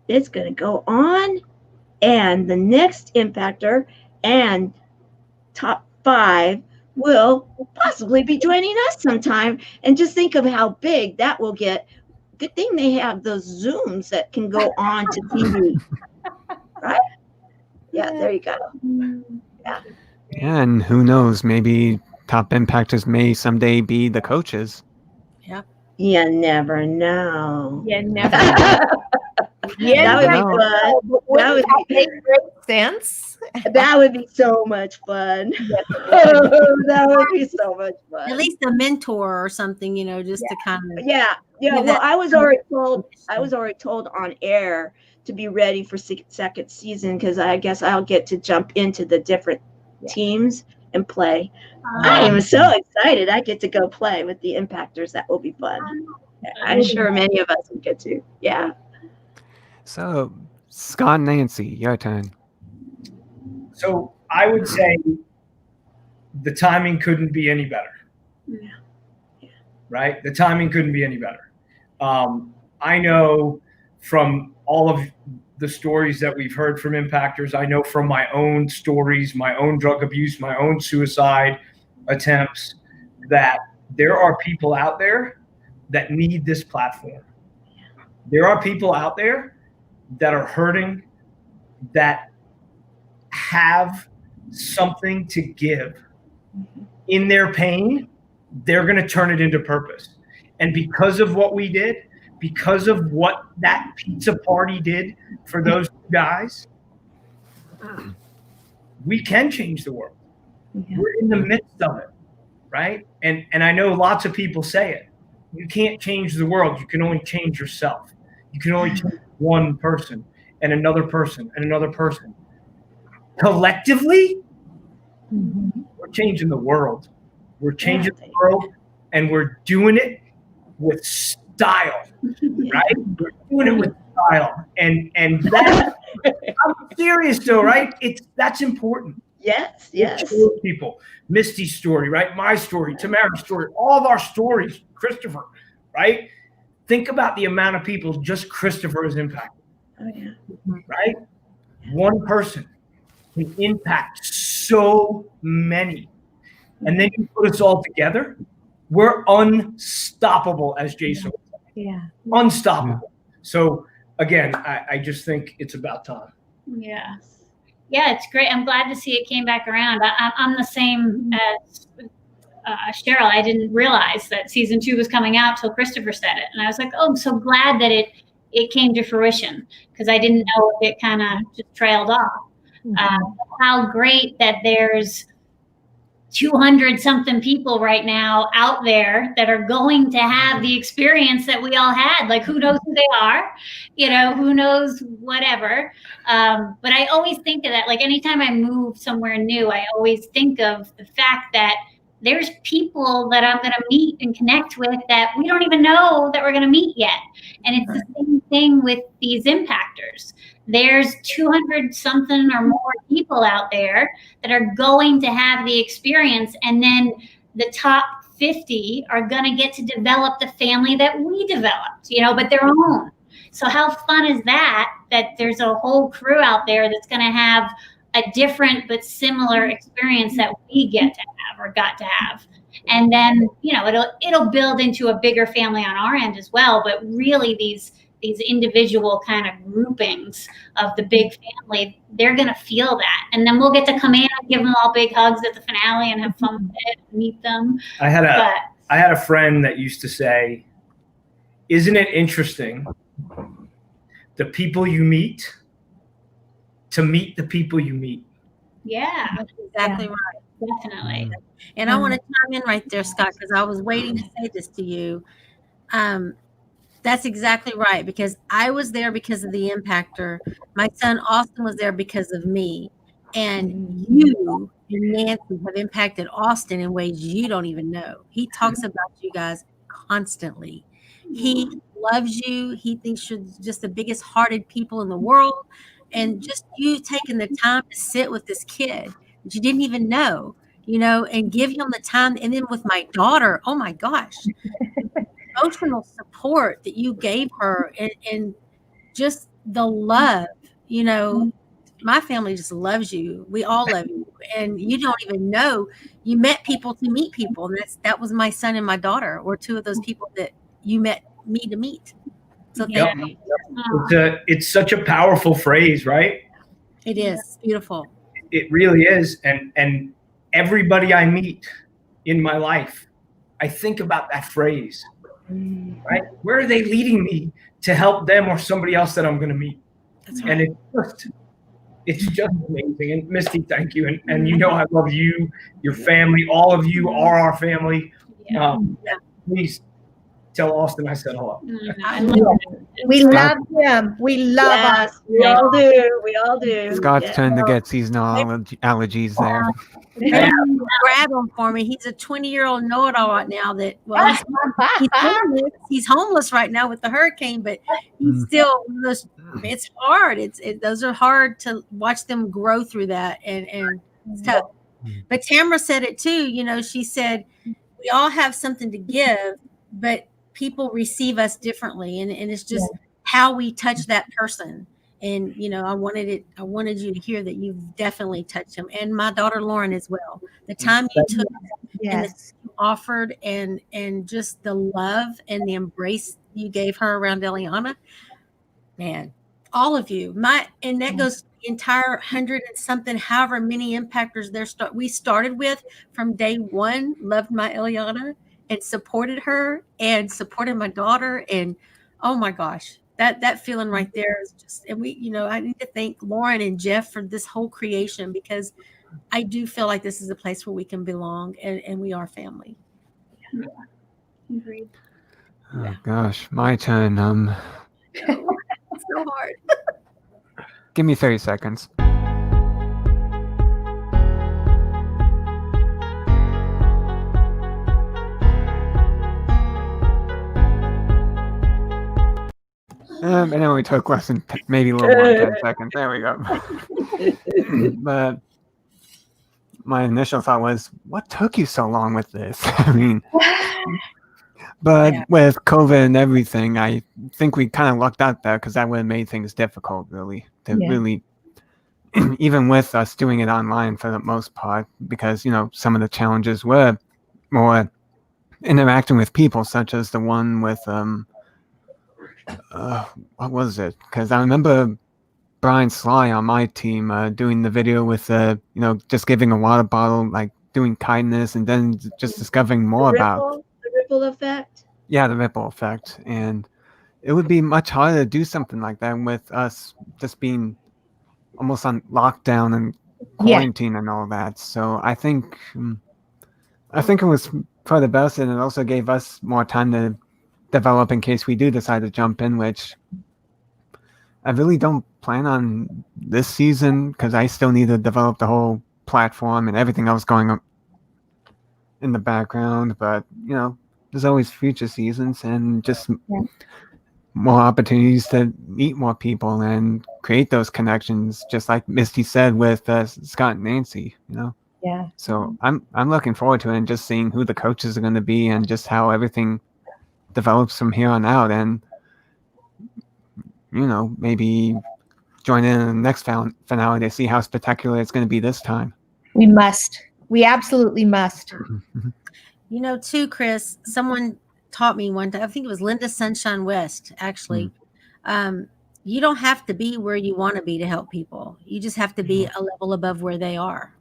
it's going to go on, and the next impactor and top 5 will possibly be joining us sometime. And just think of how big that will get. Good thing they have those Zooms that can go on to TV. Right? Yeah, there you go. Yeah. Yeah, and who knows? Maybe top impactors may someday be the coaches. You never know. You never. That would be fun. That would make great sense. That would be so much fun. That would be so much fun. At least a mentor or something, just to kind of. Yeah. Well, I was already told on air to be ready for second season because I guess I'll get to jump into the different teams and play. I am so excited. I get to go play with the impactors. That will be fun. I'm sure many of us will get to. Yeah. So, Scott and Nancy, your turn. So I would say the timing couldn't be any better. Yeah. Right? The timing couldn't be any better. I know from all of the stories that we've heard from impactors, I know from my own stories, my own drug abuse, my own suicide attempts, that there are people out there that need this platform. There are people out there that are hurting, that have something to give. In their pain, they're going to turn it into purpose. And because of what we did, because of what that pizza party did for those guys, we can change the world. Yeah. We're in the midst of it, right? And I know lots of people say it. You can't change the world. You can only change yourself. You can only change one person and another person and another person. Collectively, we're changing the world. We're changing the world, and we're doing it with style, right? We're doing it with style, and that. I'm serious though, right? That's important. Yes. People, Misty's story, right? My story, Tamara's story, all of our stories, Christopher, right? Think about the amount of people just Christopher has impacted. Oh yeah. Right? One person can impact so many. And then you put us all together, we're unstoppable, as Jason would say. Yeah. Unstoppable. So again, I just think it's about time. Yeah. Yeah, it's great. I'm glad to see it came back around. I'm the same as Cheryl. I didn't realize that season 2 was coming out till Christopher said it. And I was like, oh, I'm so glad that it came to fruition, because I didn't know if it kind of just trailed off. How great that there's 200 something people right now out there that are going to have the experience that we all had. Like, who knows who they are, who knows whatever. But I always think of that, like anytime I move somewhere new, I always think of the fact that there's people that I'm going to meet and connect with that we don't even know that we're going to meet yet. And it's the same thing with these impactors. There's 200 something or more people out there that are going to have the experience. And then the top 50 are going to get to develop the family that we developed, but their own. So how fun is that there's a whole crew out there that's going to have a different but similar experience that we get to have or got to have. And then, it'll build into a bigger family on our end as well. But really these individual kind of groupings of the big family, they're going to feel that. And then we'll get to come in and give them all big hugs at the finale and have fun with it and meet them. I had a friend that used to say, isn't it interesting? The people you meet to meet the people you meet. Yeah, That's exactly right. definitely. And I want to chime in right there, Scott, because I was waiting to say this to you. That's exactly right, because I was there because of the Impactor. My son Austin was there because of me. And you and Nancy have impacted Austin in ways you don't even know. He talks about you guys constantly. He loves you. He thinks you're just the biggest hearted people in the world. And just you taking the time to sit with this kid that you didn't even know, and give him the time. And then with my daughter, oh my gosh, emotional support that you gave her, and just the love, my family just loves you. We all love you. And you don't even know you met people to meet people. And that was my son and my daughter were two of those people that you met me to meet. So thank you. It's such a powerful phrase, right? It is beautiful. It really is. And everybody I meet in my life, I think about that phrase, right? Where are they leading me to help them or somebody else that I'm going to meet? That's right. And it's just amazing. And Misty, thank you. And I love you, your family. All of you are our family. Please tell Austin I said hello. We love him. We love Yes, we all do. We all do. Scott's trying to get seasonal allergies there. Grab him for me. He's a 20-year-old know-it-all right now. He's homeless right now with the hurricane, but he's still. It's hard. Those are hard to watch them grow through that, and it's tough. But Tamara said it too. She said we all have something to give, but people receive us differently, and it's just how we touch that person. And I wanted you to hear that you've definitely touched him, and my daughter Lauren as well. The time you took and the you offered, and just the love and the embrace you gave her around Eliana, man, all of you. And that goes to the entire 100 and something, however many impactors we started with from day one. Loved my Eliana and supported her and supported my daughter, and oh my gosh. That feeling right there is just, and I need to thank Lauren and Jeff for this whole creation, because I do feel like this is a place where we can belong, and we are family. Yeah. Agreed. Oh gosh, my turn. It's so hard. Give me 30 seconds. And it only took less than maybe a little more than 10 seconds. There we go. But my initial thought was, what took you so long with this? I mean, but with COVID and everything, I think we kind of lucked out there, because that would have made things difficult, really. Really, even with us doing it online for the most part, because, some of the challenges were more interacting with people, such as the one with, what was it? Because I remember Brian Sly on my team doing the video with just giving a water bottle, like doing kindness, and then just discovering more about the ripple effect. Yeah, the ripple effect. And it would be much harder to do something like that with us just being almost on lockdown and quarantine and all that. So I think it was for the best, and it also gave us more time to develop in case we do decide to jump in, which I really don't plan on this season, because I still need to develop the whole platform and everything else going on in the background. But there's always future seasons, and just more opportunities to meet more people and create those connections, just like Misty said with Scott and Nancy. So I'm looking forward to it, and just seeing who the coaches are going to be, and just how everything develops from here on out, and maybe join in the next finale to see how spectacular it's going to be this time. We absolutely must. Too, Chris, someone taught me one time, I think it was Linda Sunshine West, actually. You don't have to be where you want to be to help people. You just have to be a level above where they are.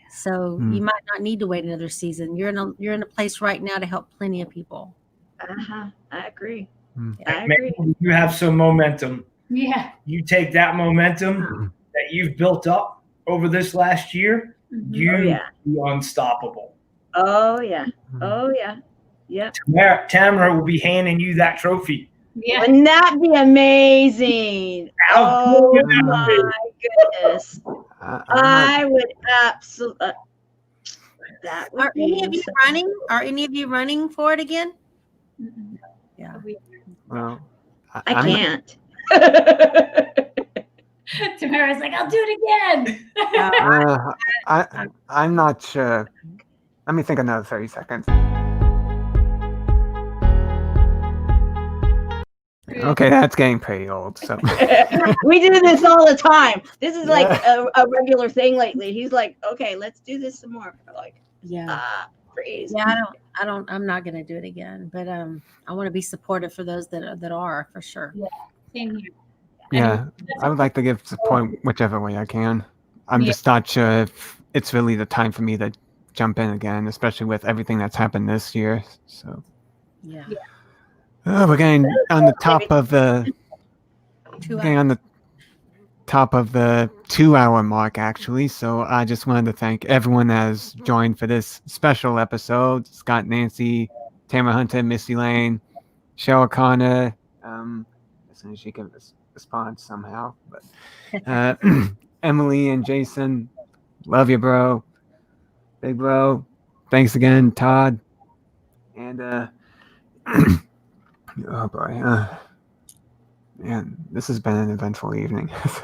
So you might not need to wait another season. You're in a place right now to help plenty of people. I agree. I Man, agree. you have some momentum. Yeah. You take that momentum that you've built up over this last year, you Oh, yeah. be unstoppable. Oh, yeah. Oh, yeah. Yep. Tamara will be handing you that trophy. Yeah. Wouldn't that be amazing? How Oh, cool would that be? my goodness. I would absolutely. That would Are any of be you so. running? Are any of you running for it again? Yeah. Well, I I'm- can't. Tamara's like, I'll do it again. I'm not sure. Let me think another 30 seconds. Okay, that's getting pretty old. So We do this all the time. This is like Yeah. a regular thing lately. He's like, okay, let's do this some more. We're like, Yeah. crazy. Yeah, I'm not gonna do it again. But I want to be supportive for those that are for sure. Same here. yeah, I would like to give support whichever way I can. I'm just not sure if it's really the time for me to jump in again, especially with everything that's happened this year. So Yeah. we're getting on the top of the 2 getting on the top of the 2-hour mark, actually. So I just wanted to thank everyone that has joined for this special episode. Scott, Nancy, Tamara Hunter, Misty Lane, Cheryl Connor. As soon as she can respond somehow. But Emily and Jason, love you, bro. Big bro. Thanks again, Todd. And oh boy. Man, this has been an eventful evening. It's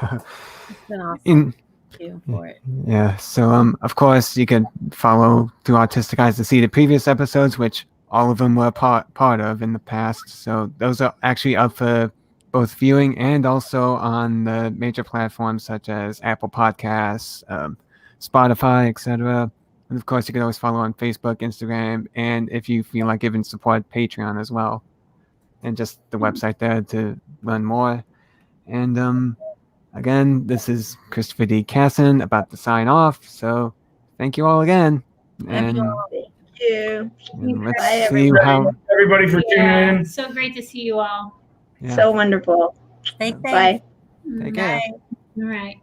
been awesome. Thank you for it. Yeah. So of course you can follow Thru Autistic Eyes to see the previous episodes, which all of them were part of in the past. So those are actually up for both viewing and also on the major platforms such as Apple Podcasts, Spotify, etc. And of course you can always follow on Facebook, Instagram, and if you feel like giving support, Patreon as well. And just the website there to learn more. And again, this is Christopher D. Casson about to sign off. So thank you all again. And, Thank you. and let's Bye, see how. Everybody for tuning in. So great to see you all. Yeah. So wonderful. Stay safe. Bye. Take care. All right.